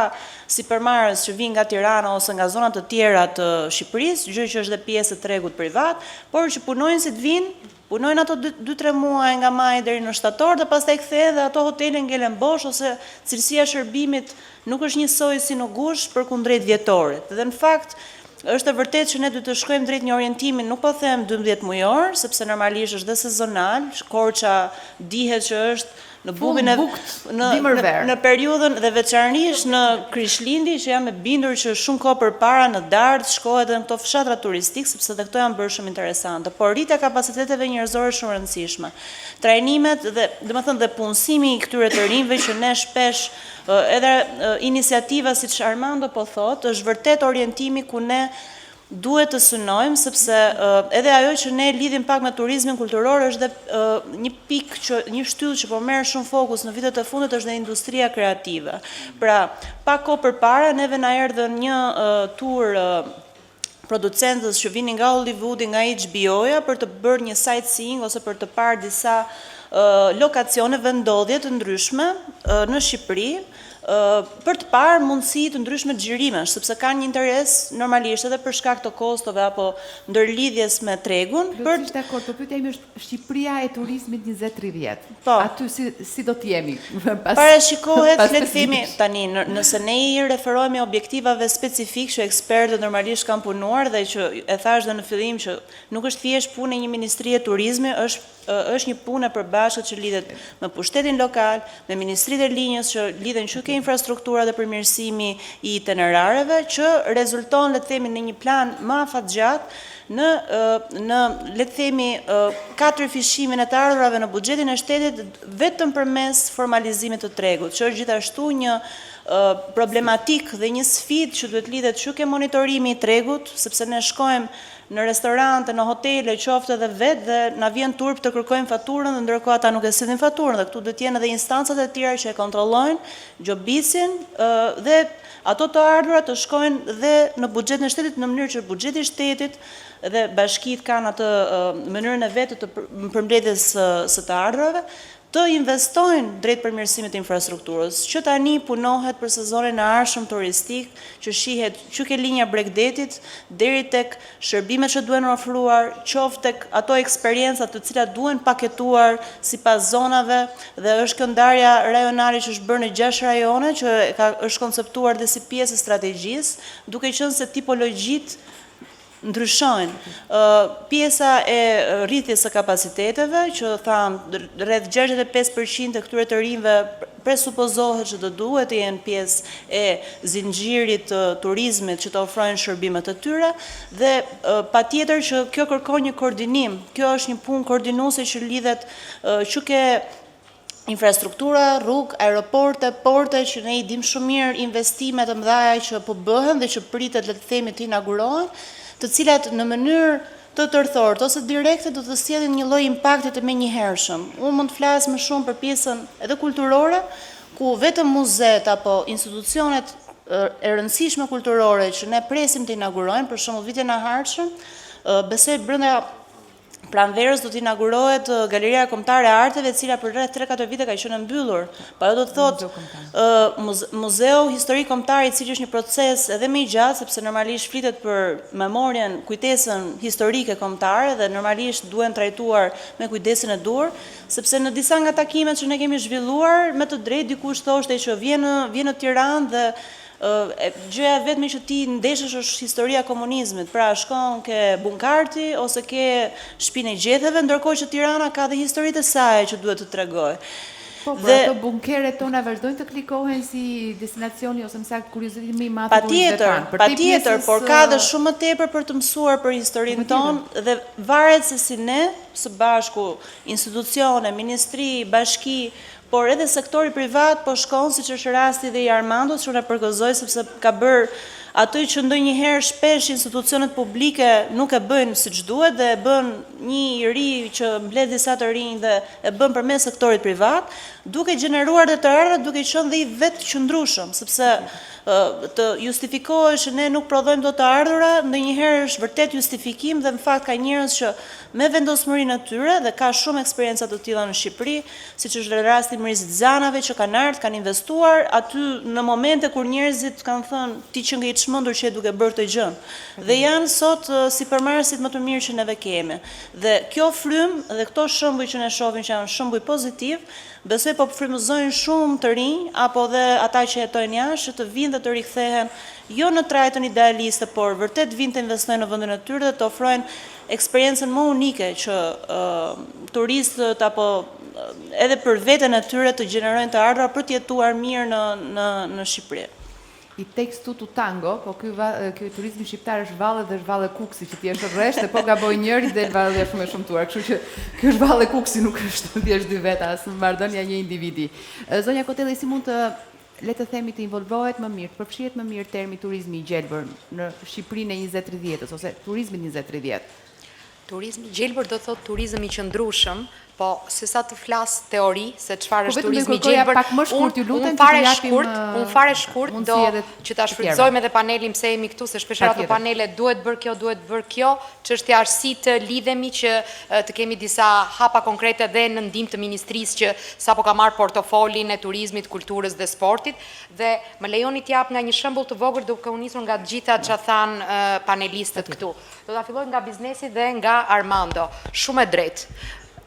sipërmarrës që vijnë nga Tirana ose nga zonat të tjera të Shqipërisë, gjë që është dhe pjesë e tregut privat, por që punojnë si të vinë, punojnë ato 2-3 muaj nga maj deri në shtator dhe pastaj kthehen dhe ato hotele ngelen bosh ose cilësia e shërbimit nuk është njësoj si në gusht përkundrejt vjetorit. Dhe në fakt është e vërtetë që ne duhet të shkojmë drejt një orientimi, nuk po them 12 mujor, sepse normalisht është dhe sezonal, Korça dihet që është në bumin në periudhën dhe veçanërisht në Krishtlindje që jam e bindur që shumë kohë përpara në Dardh shkohet edhe në këto fshatra turistik sepse dhe këto janë bërë shumë interesante, por rritja e kapaciteteve njerëzore është shumë e rëndësishme. Trajnimet dhe domethënë dhe punësimi i këtyre të rinjve që ne shpesh edhe iniciativa siç Armando po thotë, është vërtet orientimi ku ne duhet të synojmë, sepse edhe ajo që ne lidhim pak me turizmin kulturor është dhe një pikë që një shtyllë që po merr shumë fokus në vitet e fundit është dhe industria kreative. Pra, pak kohë përpara neve na erdhën një tur producentës që vinin nga Hollywoodi, nga HBO-ja për të bërë një sightseeing ose për të parë disa lokacione vendodhje të ndryshme në Shqipëri, për të parë mundësi të ndryshme të xhirimesh, sepse kanë një interes normalisht edhe për shkak të kostove apo ndërlidhjes me tregun. Plotësisht dakord, po pyetja ime është Shqipëria e turizmit 2030. Po. Aty si do të jemi? Parashikohet, le të themi tani, nëse ne i referohemi objektivave specifik që ekspertët normalisht kanë punuar dhe që e thash dhe në fillim që nuk është thjesht punë e një Ministrie e Turizmi, është një punë e përbashkët që lidhet me pushtetin lokal, me Ministritë e Linjës që lidhen që ke infrastruktura dhe përmirësimi i itinerareve, që rezulton, le të themi, në një plan më afatgjatë në le të themi 4 fishimin e të ardhurave në buxhetin e shtetit vetëm përmes formalizimit të tregut, që është gjithashtu një problematik dhe një sfidë që duhet lidhet që ke monitorimi i tregut, sepse ne shkojmë në restorante, në hotele, qoftë edhe vetë dhe na vjen turp të kërkojmë faturën dhe ndërkohë ata nuk e sillin faturën dhe këtu do të jenë edhe instancat e tjera që e kontrollojnë, gjobisin dhe ato të ardhurat të shkojnë dhe në buxhetin e shtetit në mënyrë që buxheti i shtetit dhe bashkitë kanë atë mënyrën e vetë të përmbledhjes së të ardhurave, të investojnë drejt përmirësimit të infrastrukturës, që tani punohet për sezonin e ardhshëm turistik, që shihet që ke linja Bregdetit deri tek shërbimet që duhen ofruar, qoftë tek ato eksperiencat të cilat duhen paketuar sipas zonave dhe është kjo ndarja rajonale që është bërë në 6 rajone, që është konceptuar dhe si pjesë e strategjisë, duke qenë se tipologjitë ndryshojnë. Pjesa e rritjes së kapaciteteve, që thamë rreth 65% e këtyre të rinjve presupozohet që do duhet të jenë pjesë e zinxhirit të turizmit që të ofrojnë shërbimet të tyre dhe patjetër që kjo kërkon një koordinim. Kjo është një punë koordinuese që lidhet që ke infrastruktura, rrugë, aeroporte, porte, që ne i dim shumë mirë investimet të mëdha që po bëhen dhe që pritet le të themi të inaugurohen, të cilat në mënyrë të tërthort ose direkte do të sjellin një lloj impakti të menjëhershëm. Unë mund të flas më shumë për pjesën edhe kulturore, ku vetëm muzeet apo institucionet e rëndësishme kulturore që ne presim të inaugurojnë, për shembull vitin e ardhshëm, besoj brenda pranverës do të inaugurohet Galeria Kombëtare e Arteve, e cila për rreth 3-4 vite ka qenë mbyllur. Po ajo do të thotë Muzeu Historik Kombëtar, i cili është një proces edhe më i gjatë, sepse normalisht flitet për memorien, kujtesën historike kombëtare dhe normalisht duhen trajtuar me kujdesin e dur, sepse në disa nga takimet që ne kemi zhvilluar, me të drejtë dikush thoshte që vjen në Tiranë dhe gjëja vetëm që ti ndeshësh është historia komunizmit, pra shkon ke Bunkarti ose ke Shtëpinë e Gjetheve, ndërkohë që Tirana ka dhe historitë e saj që duhet të tregoj. Po, për ato bunkeret tona vazhdojnë të klikohen si destinacioni ose më saktë kurioziteti më i madh i turistëve. Patjetër, por ka dhe shumë më tepër për të mësuar për historinë tonë dhe varet se si ne së bashku, institucione, ministri, bashki, por edhe sektori privat po shkon, siç është rasti dhe i Armandos, që unë e përgëzoj sepse ka bërë atë që ndonjëherë shpesh institucionet publike nuk e bëjnë siç duhet dhe e bën një i ri që mbledh disa të rinj dhe e bën përmes sektorit privat, duke gjeneruar dhe të ardhurat, duke qenë dhe i vetë qëndrueshëm, sepse të justifikohet që ne nuk prodhojmë dot të ardhura, ndonjëherë është vërtet justifikim dhe në fakt ka njerëz që me vendosmërinë e tyre dhe ka shumë eksperienca të tilla në Shqipëri, siç është rasti i Mrizit Zanave që kanë ardhur, kanë investuar aty në momente kur njerëzit kanë thënë ti që nge i çmendur që e duke bërë këtë gjë. Dhe janë sot si përmarrësit më të mirë që neve kemi. Dhe kjo frym dhe këto shembuj që ne shohim që janë shembuj pozitiv, besoj po frymëzojnë shumë të rinj apo dhe ata që jetojnë jashtë të vinë dhe të rikthehen jo në trajtën idealiste, por vërtet vinë të investojnë në vendin e tyre dhe të ofrojnë eksperiencën më unike që turistët apo edhe për veten e tyre të gjenerojnë të ardhura për të jetuar mirë në Shqipëri. I tekstu tu tango, po ky turizmi shqiptar është valle dhe është valle kuksi që ti je rresht dhe po gaboj njëri del valle shumë e shumtuar, kështu që ky është valle kuksi, nuk është thjesht dy veta, as marrëdhënia një individi. Zonja Kotelli, si mund të le të themi të involvohet më mirë, të përfshihet më mirë termi turizmi i gjelbër në Shqipërinë e 2030 ose turizmin 2030? Turizmi i gjelbër do thotë turizëm i qëndrueshëm, po se sa të flas teori, se çfarë është vetëm do turizmi i kërkoja gjelbër, pak më shkurt, ju lutem, unë fare që t'ju japim, unë fare shkurt mundësi do edhe që ta të shfrytëzojmë edhe panelin pse jemi këtu, se shpesh ato Patjetër. panele duhet bërë kjo, duhet bërë kjo, çështja është si të lidhemi që të kemi disa hapa konkrete dhe në ndihmë të ministrisë që sapo ka marrë portofolin e turizmit, kulturës dhe sportit, dhe më lejoni t'jap nga një shembull të vogël duke u nisur nga të gjitha ç'a than panelistët këtu. Do ta filloj nga biznesi dhe nga Armando. Shumë e drejtë.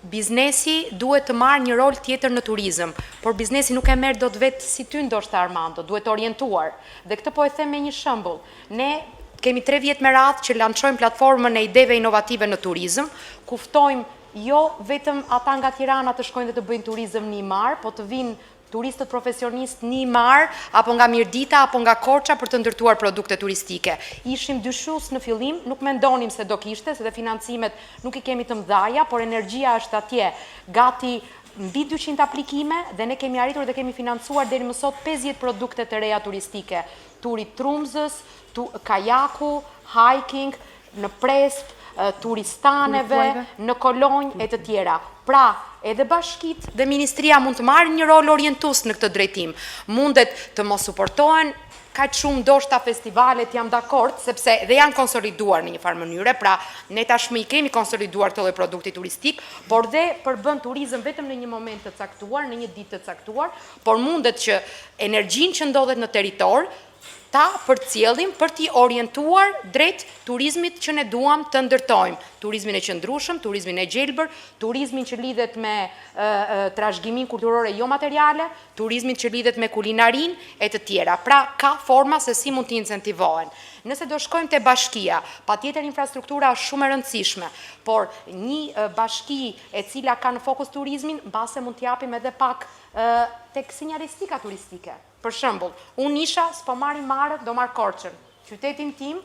Biznesi duhet të marrë një rol tjetër në turizëm, por biznesi nuk e merr dot vetë si ty ndoshta Armando, duhet orientuar. Dhe këtë po e them me një shembull. Ne kemi 3 vjet me radhë që lançojmë platformën e ideve inovative në turizëm, ku ftojmë jo vetëm ata nga Tirana të shkojnë dhe të bëjnë turizëm në Imar, po të vinë turistët profesionistë në Imar, apo nga Mirdita, apo nga Korça për të ndërtuar produkte turistike. Ishim dyshues në fillim, nuk mendonim se do kishte, se dhe financimet nuk i kemi të mëdhaja, por energjia është atje, gati mbi 200 aplikime, dhe ne kemi arritur dhe kemi financuar deri më sot 50 produkte të reja turistike. Turi Trumzës, kajaku, hiking, në Presp, turistaneve, në Kolonjë e të tjera. Pra, edhe bashkit dhe ministria mund të marrë një rol orientues në këtë drejtim. Mundet të mos suportohen kaq shumë ndoshta festivalet, jam dakord, sepse dhe janë konsoliduar në një farë mënyre, pra ne tashmë i kemi konsoliduar këtë lloj produkti turistik, por dhe përbën turizëm vetëm në një moment të caktuar, në një ditë të caktuar, por mundet që energjinë që ndodhet në territor ta përcjellim për t'i orientuar drejt turizmit që ne duam të ndërtojmë. Turizmin e qëndrueshëm, turizmin e gjelbër, turizmin që lidhet me trashëgimin kulturore jo materiale, turizmin që lidhet me kulinarin e të tjera. Pra, ka forma se si mund t'i incentivohen. Nëse do shkojmë te bashkia, patjetër infrastruktura është shumë e rëndësishme, por një bashki e cila ka në fokus turizmin, mbase mund t'japim edhe pak tek sinjalistika turistike. Për shembull, unë isha s'po marrim Marët, do marr Korçën. Qytetin tim,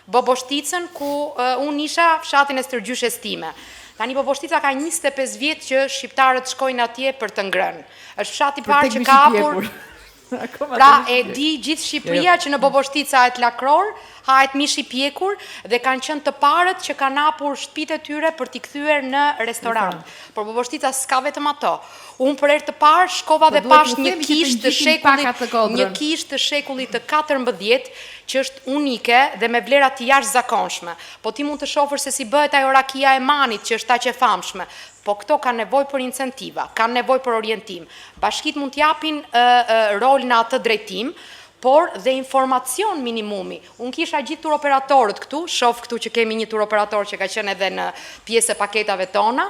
Boboshticën, ku unë isha fshatin e stërgjyshes time. Tani Boboshtica ka 25 vjet që shqiptarët shkojnë atje për të ngrënë. Është fshati i parë që ka hapur. Pra e di gjithë Shqipëria që në Boboshtica hahet lakror, hahet mish i pjekur dhe kanë qenë të parët që kanë hapur shtëpitë e tyre për t'i kthyer në restorant. Por Boboshtica s'ka vetëm ato. Unë për herë të parë shkova dhe pash një kishë të shekullit të 14 që është unike dhe me vlera të jashtëzakonshme. Po ti mund të shohësh se si bëhet ajo rakia e manit që është aq e famshme. Po këto kanë nevojë për incentiva, kanë nevojë për orientim. Bashkitë mund t'japin rol në atë drejtim, por dhe informacion minimumi. Unë kisha gjithë turoperatorët këtu, shoh këtu që kemi një turoperator që ka qenë edhe në pjesë e paketave tona.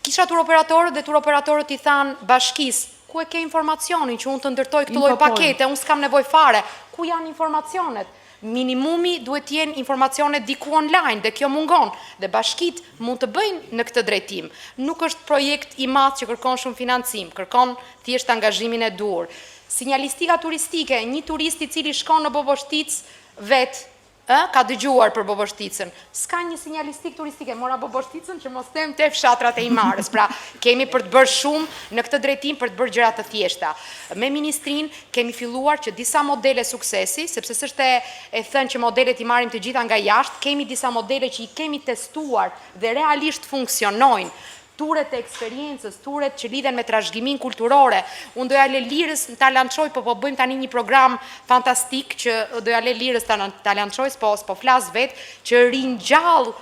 Kisha turoperatorët dhe turoperatorët i thanë bashkisë, ku e ke informacionin që unë të ndërtoj këtë lloj pakete, unë s'kam nevojë fare. Ku janë informacionet? Minimumi duhet të jenë informacione diku online dhe kjo mungon dhe bashkit mund të bëjnë në këtë drejtim. Nuk është projekt i madh që kërkon shumë financim, kërkon thjesht angazhimin e duhur. Sinjalistika turistike, një turist i cili shkon në Boboshticë vetë, ka dëgjuar për Boboshticën. S'ka një sinjalistik turistike, mora Boboshticën që mos them te fshatrat e Imarës. Pra, kemi për të bërë shumë në këtë drejtim për të bërë gjëra të thjeshta. Me ministrin kemi filluar që disa modele suksesi, sepse s'është e thënë që modelet i marrim të gjitha nga jashtë, kemi disa modele që i kemi testuar dhe realisht funksionojnë. Turet e eksperiencës, turet që lidhen me trashëgimin kulturore. Unë doja le Lirës ta lançoj, po bëjmë tani një program fantastik që doja le Lirës ta lançoj, po flas vetë, që ringjall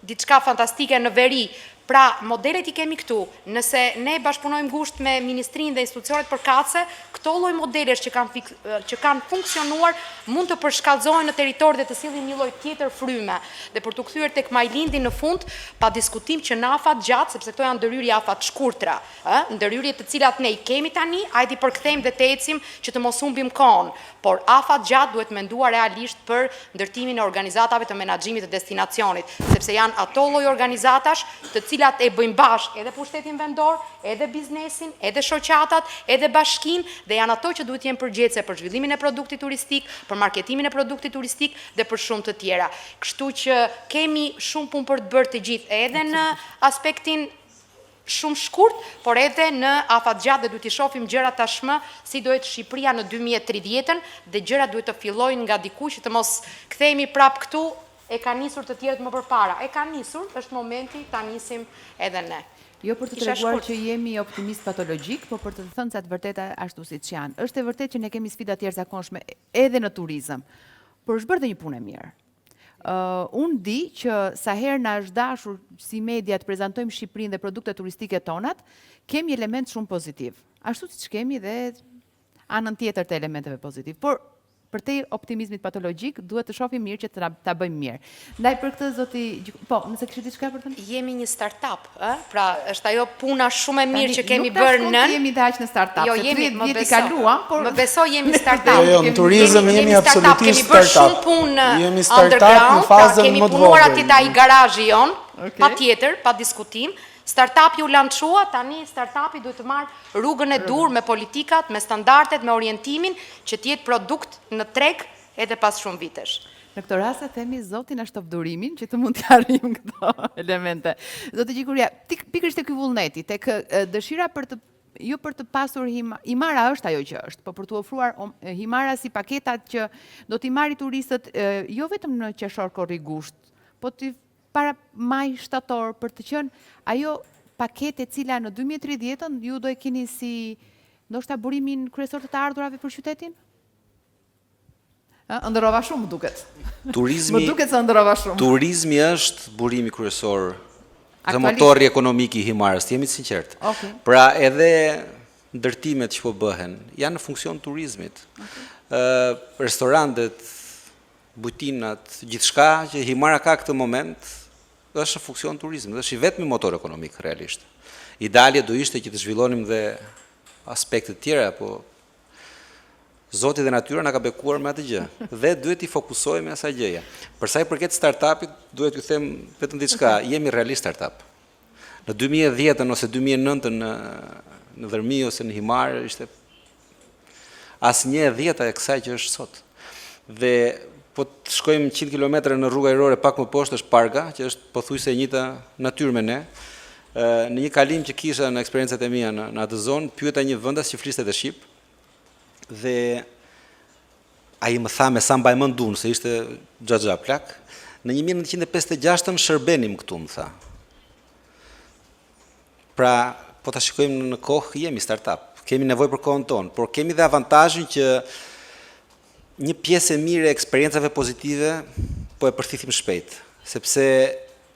diçka fantastike në veri. Pra, modelet i kemi këtu. Nëse ne bashkëpunojmë ngushtë me ministrinë dhe institucionet përkatëse, këto lloj modelesh që kanë funksionuar mund të përshkallëzohen në territor dhe të sillin një lloj tjetër fryme. Dhe për të kthyer tek Majlindi në fund, pa diskutim që në afat gjatë, sepse këto janë ndërhyrje afat shkurtra, ndërhyrje të cilat ne i kemi tani, hajde i përkthejmë dhe të ecim që të mos humbim kohën. Por afat gjatë duhet menduar realisht për ndërtimin e organizatave të menaxhimit të destinacionit, sepse janë ato lloj organizatash të cilat e bëjnë bashkë edhe pushtetin vendor, edhe biznesin, edhe shoqatat, edhe bashkinë dhe janë ato që duhet jenë përgjegjëse për zhvillimin e produktit turistik, për marketimin e produktit turistik dhe për shumë të tjera. Kështu që kemi shumë punë për të bërë të gjithë, edhe në aspektin shumë shkurt, por edhe në afat gjatë dhe duhet i shohim gjërat tashmë si do jetë Shqipëria në 2030-ën dhe gjërat duhet të fillojnë nga diku që të mos kthehemi prap këtu, e ka nisur të tjerët më përpara. E ka nisur, është momenti ta nisim edhe ne. Jo për të treguar që jemi optimist patologjik, por për të thënë sa të vërteta ashtu siç janë. Është e vërtetë që ne kemi sfida të jashtëzakonshme edhe në turizëm, por është bërë dhe një punë e mirë. Unë di që sa herë na është dashur si media të prezantojmë Shqipërinë dhe produktet turistike tonat, kemi element shumë pozitiv. Ashtu siç kemi dhe anën tjetër të elementeve pozitiv. Por për te optimizmit patologjik, duhet të shohim mirë që ta bëjmë mirë. Ndaj për këtë zoti, po, nëse kishit diçka për të thënë? Jemi një startup, pra është ajo puna shumë e mirë që kemi bërë në. Nuk jemi të aq në startup, jo, se jemi, 30 vjet i kaluam, por më beso jemi startup. Jo, në turizëm jemi absolutisht startup. Kemi bërë shumë punë underground, kemi punuar atje ta i garazhi jon, patjetër, pa diskutim. Startupi u lançua, tani startupi duhet të marrë rrugën e dur me politikat, me standardet, me orientimin, që të jetë produkt në treg edhe pas shumë vitesh. Në këtë rast e themi zotin ashtofdurimin që të mund të arrijmë këto elemente. Zoti Gjikuria, pikërisht te ky vullneti, tek dëshira për të pasur himara është ajo që është, por për të ofruar himara si paketat që do t'i marrë turistët jo vetëm në qershor korrigusht, po para maj shtator për të qenë ajo pakete cila në 2030 ju do e keni si ndoshta burimin kryesor të ardhurave për qytetin? Ndërova shumë, më duket. Më duket se ndërova shumë. Turizmi është burimi kryesor dhe motori ekonomik i himarës, jemi të sinqert. Pra edhe ndërtimet që po bëhen, janë në funksion turizmit. Restorantet, bujtinat, gjithçka që himara ka këtë moment, është në funksion turizmit, është i vetmi motor ekonomik realisht. Idealja do ishte që të zhvillonim dhe aspektet tjera, po Zoti dhe natyra na ka bekuar me atë gjë dhe duhet i fokusohemi asaj gjëje. Për sa i përket startupit, duhet t'ju them vetëm diçka, jemi realisht startup. Në 2010 ose 2009 në Dërmi ose në Himar ishte asnjë e 10 e kësaj që është sot. Dhe po të shkojmë 100 km në rrugë ajrore pak më poshtë është Parga, që është pothuajse e njëjta natyrë me ne. Në një kalim që kisha në eksperiencat e mia në atë zonë, pyeta një vendas që fliste të shqip dhe ai më tha me sa mbaj mend unë se ishte xhaxha plak, në 1956 shërbenim këtu, më tha. Pra, po ta shikojmë në kohë, jemi startup, kemi nevojë për kohën tonë, por kemi dhe avantazhin që një pjesë e mirë e eksperiencave pozitive po e përthithim shpejt, sepse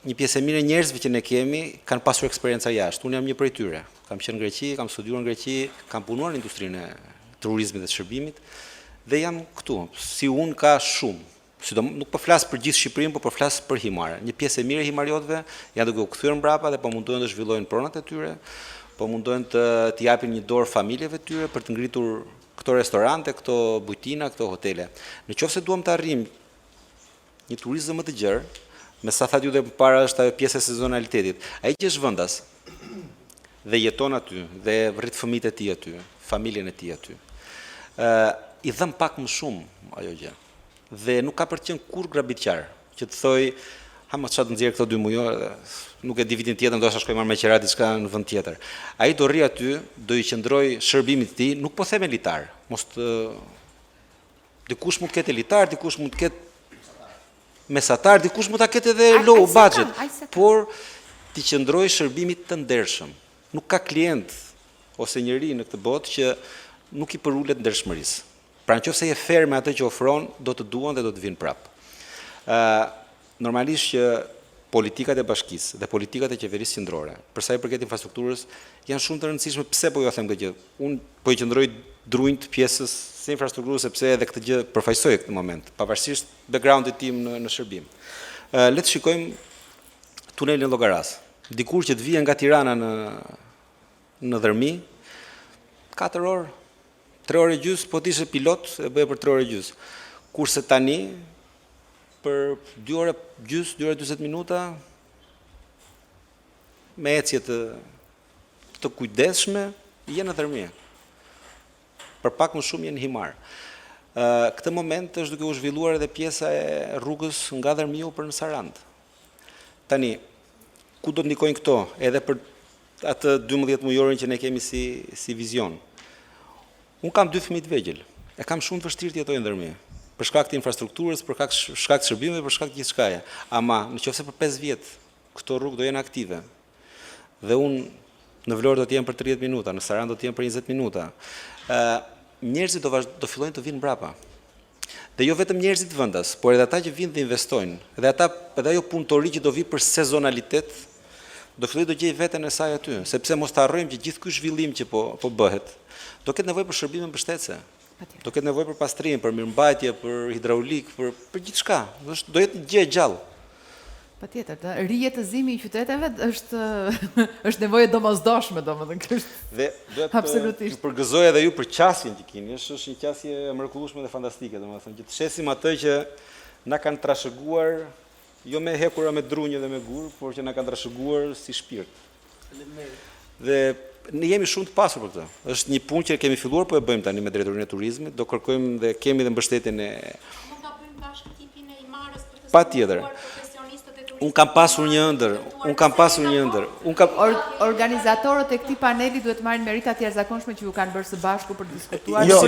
një pjesë e mirë e njerëzve që ne kemi kanë pasur eksperjenca jashtë. Unë jam një prej tyre. Kam qenë në Greqi, kam studiuar në Greqi, kam punuar në industrinë e turizmit dhe shërbimit dhe jam këtu. Si unë ka shumë. Nuk po flas për gjithë Shqipërinë, por po flas për Himarë. Një pjesë e mirë e himariotëve janë duke u kthyer mbrapa dhe po mundohen të zhvillojnë pronat e tyre, po mundohen të japin një dorë familjeve të tyre për të ngritur këto restorante, këto bujtina, këto hotele. Nëse duam të arrijmë një turizëm më të gjerë, me sa thatë ju dhe para është ajo pjesë e sezonalitetit. Ai që është vendas dhe jeton aty dhe rrit fëmijët e tij aty, familjen e tij aty. I dhëm pak më shumë ajo gjë. Dhe nuk ka për të qenë kur grabitqar, që të thoj, ha më çfarë të nxjerr këto 2 muaj, nuk e di vitin tjetër, ndoshta shkoj marr me qira diçka në vend tjetër. Ai do rri aty, do i qëndroj shërbimit të tij, nuk po them elitar, mos të dikush mund të ketë elitar, dikush mund të ketë mesatar, dikush mund ta ketë edhe low budget, por ti qëndroj shërbimit të ndershëm. Nuk ka klient ose njeri në këtë botë që nuk i përulet ndershmërisë. Pra nëse je fair me atë që ofron, do të duan dhe do të vinë prapë. Normalisht që politikat e bashkisë dhe politikat e qeverisë qendrore, për sa i përket infrastrukturës, janë shumë të rëndësishme. Pse po ju them këtë gjë? Unë po i qëndroj drunjt pjesës së infrastrukturës sepse edhe këtë gjë përfaqësoj në këtë moment, pavarësisht backgroundit tim në shërbim. Le të shikojmë tunelin Llogaras. Dikur që të vije nga Tirana në Dërmi, 4 orë, 3 orë e gjysmë, po t'ishe pilot e bëje për 3 orë e gjysmë. Kurse tani për 2 orë e gjysmë, 2 orë e 40 minuta me ecje të kujdesshme je në Dërmi. Për pak më shumë je në Himar. Këtë moment është duke u zhvilluar edhe pjesa e rrugës nga Dërmiu për në Sarand. Tani, ku do të ndikojnë këto? Edhe për atë 12 mujorin që ne kemi si vizion. Unë kam 2 fëmijë të vegjël. E kam shumë të vështirë të jetoj në Dërmi. Për shkak të infrastrukturës, për shkak të shërbimeve, për shkak të gjithçkaje. Ama nëse për 5 vjet këto rrugë do jenë aktive dhe unë në Vlorë do t'jem për 30 minuta, në Saran do t'jem për 20 minuta. Njerëzit do fillojnë të vinë mbrapa. Dhe jo vetëm njerëzit vendas, por edhe ata që vinë dhe investojnë, edhe ajo punëtori që do vi për sezonalitet, do filloj të gjej veten e saj aty, sepse mos të harrojmë që gjithë ky zhvillim që po bëhet, do ketë nevojë për shërbime mbështetëse. Do ketë nevojë për pastrim, për mirëmbajtje, për hidraulik, për gjithçka. Do jetë një gjë e gjallë. Patjetër, rijetëzimi i qyteteve është nevojë domosdoshme, domethënë. Dhe duhet të përgëzoj edhe ju për qasjen që keni. Është një qasje e mrekullueshme dhe fantastike, domethënë që të shesim atë që na kanë trashëguar jo me hekura me drunjë dhe me gur, por që na kanë trashëguar si shpirt. Dhe ne jemi shumë të pasur për këtë. Është një punë që kemi filluar, po e bëjmë tani me drejtorinë e turizmit, do kërkojmë dhe kemi dhe mbështetjen e Mund ta bëjmë bashkë tipin e Imarës për të patjetër. Unë kam pasur një ëndër. Organizatorët e këtij paneli duhet marrin merita të jashtëzakonshme që ju kanë bërë së bashku për të diskutuar. Jo,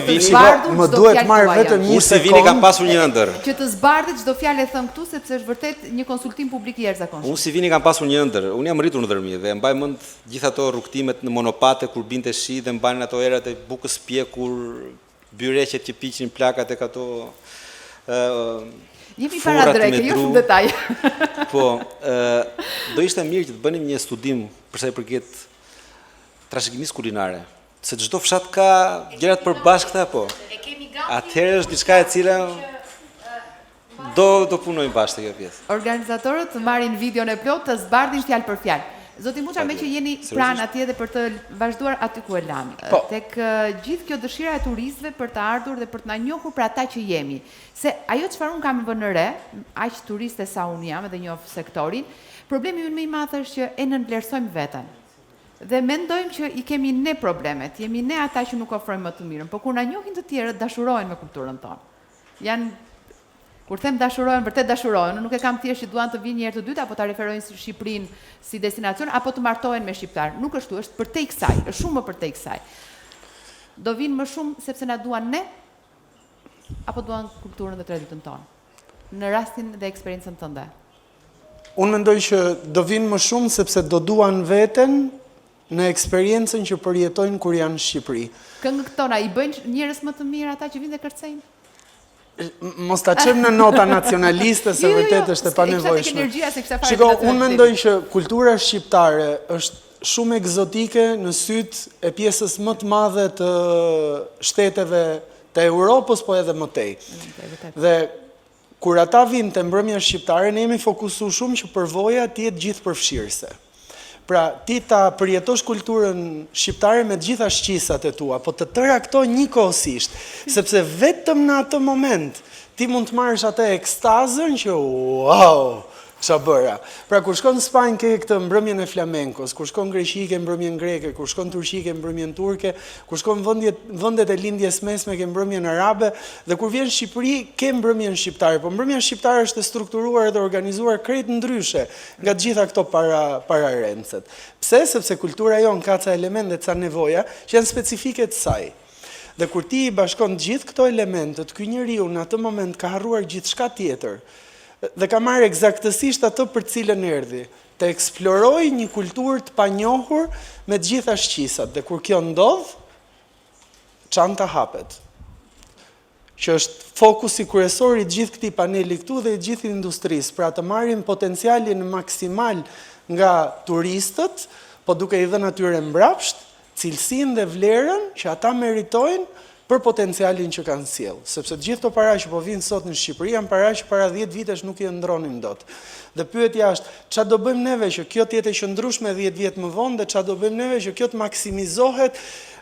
më duhet marr vetëm një sekondë. Unë si vini kam pasur një ëndër. Që të zbardhet çdo fjalë e thënë këtu sepse është vërtet një konsultim publik i jashtëzakonshëm. Unë si vini kam pasur një ëndër. Unë jam rritur në Dërmi dhe mbaj mend gjithë ato rrugtimet në monopate kur binte shi dhe mbanin ato erat e Bukës pjekur, byreqet që piqin plakat e ato jemi para drejtë, jo shumë detaje. Po, do ishte mirë që të bënim një studim për sa i përket trashëgimisë kulinare, se çdo fshat ka gjërat përbashkëta, po. Atëherë është diçka e cila do punojmë bashkë kjo pjesë. Organizatorët marrin videon e plot të zbardhin fjalë për fjalë. Zoti Muça, me që jeni pranë atje dhe për të vazhduar aty ku e lami, tek gjithë kjo dëshira e turistëve për të ardhur dhe për të na njohur për ata që jemi. Se ajo çfarë unë kam vënë re, aq turiste sa unë jam dhe njoh sektorin, problemi ynë më i madh është që e nënvlerësojmë veten. Dhe mendojmë që i kemi ne problemet, jemi ne ata që nuk ofrojmë më të mirën, por kur na njohin të tjerët dashurohen me kulturën tonë. Kur them dashurohen, vërtet dashurohen, nuk e kam thjesht që duan të vinë një herë të dytë apo ta referojnë Shqipërinë si destinacion apo të martohen me shqiptar. Nuk është, është përtej kësaj, është shumë më përtej kësaj. Do vinë më shumë sepse na duan ne apo duan kulturën dhe traditën tonë. Në rastin dhe eksperiencën tënde. Unë mendoj që do vinë më shumë sepse do duan veten në eksperiencën që përjetojnë kur janë në Shqipëri. Këngët tona i bëjnë njerëz më të mirë ata që vinë dhe kërcejnë? Mos ta çem në nota nacionaliste se vërtet është e panevojshme. Shiko, unë mendoj që kultura shqiptare është shumë egzotike në sytë e pjesës më të madhe të shteteve të Europës, po edhe më tej. Dhe kur ata vinë të mbrëmja shqiptare, ne jemi fokusu shumë që përvoja të jetë gjithë përfshirëse. Pra, ti ta përjetosh kulturën shqiptare me gjitha shqisat e tua, po të tëra këto njëkohësisht, sepse vetëm në atë moment ti mund të marrësh atë ekstazën që wow, ç'a bëra. Pra kur shkon në Spanjë ke këtë mbrëmjen e flamenkos, kur shkon në Greqi ke mbrëmjen greke, kur shkon në Turqi ke mbrëmjen turke, kur shkon në vendet e lindjes mesme ke mbrëmjen arabe, dhe kur vjen në Shqipëri ke mbrëmjen shqiptare. Po mbrëmja shqiptare është e strukturuar dhe organizuar krejt ndryshe nga të gjitha këto pararencet. Pse? Sepse kultura jon ka ca elemente, ca nevoja që janë specifike të saj. Dhe kur ti i bashkon gjithë këto elementet, ky njeriu në atë moment ka harruar gjithçka tjetër dhe ka marrë eksaktësisht atë për cilën erdhi, të eksploroj një kulturë të panjohur me të gjitha shqisat. Dhe kur kjo ndodh, çanta hapet. Që është fokusi kryesor i gjithë këtij paneli këtu dhe i gjithë industrisë, pra të marrin potencialin maksimal nga turistët, po duke i dhënë atyre mbrapsht cilësinë dhe vlerën që ata meritojnë për potencialin që kanë sjellë. Sepse gjithë këto para që po vinë sot në Shqipëri janë para që para 10 vitesh nuk i ndronin dot. Dhe pyetja është, çfarë do bëjmë neve që kjo të jetë e qëndrueshme 10 vjet më vonë dhe çfarë do bëjmë neve që kjo të maksimizohet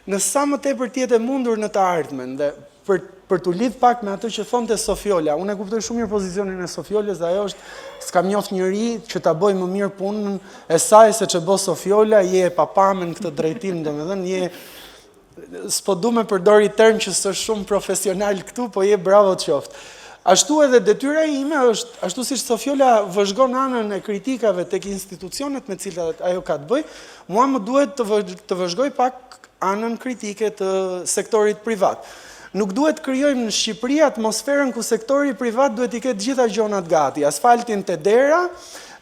në sa më tepër të jetë e mundur në të ardhmen. Dhe për t'u lidh pak me atë që thonte Sofiola, unë e kuptoj shumë mirë pozicionin e Sofiolës dhe ajo është s'kam njoft njëri që ta bëj më mirë punën e saj se ç'bë Sofiola, je e papamë në këtë drejtim, domethënë je s'po du me përdori term që s'është shumë profesional këtu, po je bravo të qoftë. Ashtu edhe detyra ime është, ashtu si Sofiola vëzhgon anën e kritikave tek institucionet me cilat ajo ka të bëj, mua më duhet të vëzhgoj pak anën kritike të sektorit privat. Nuk duhet krijojmë në Shqipëri atmosferën ku sektori privat duhet i ketë gjitha gjonat gati, asfaltin te dera,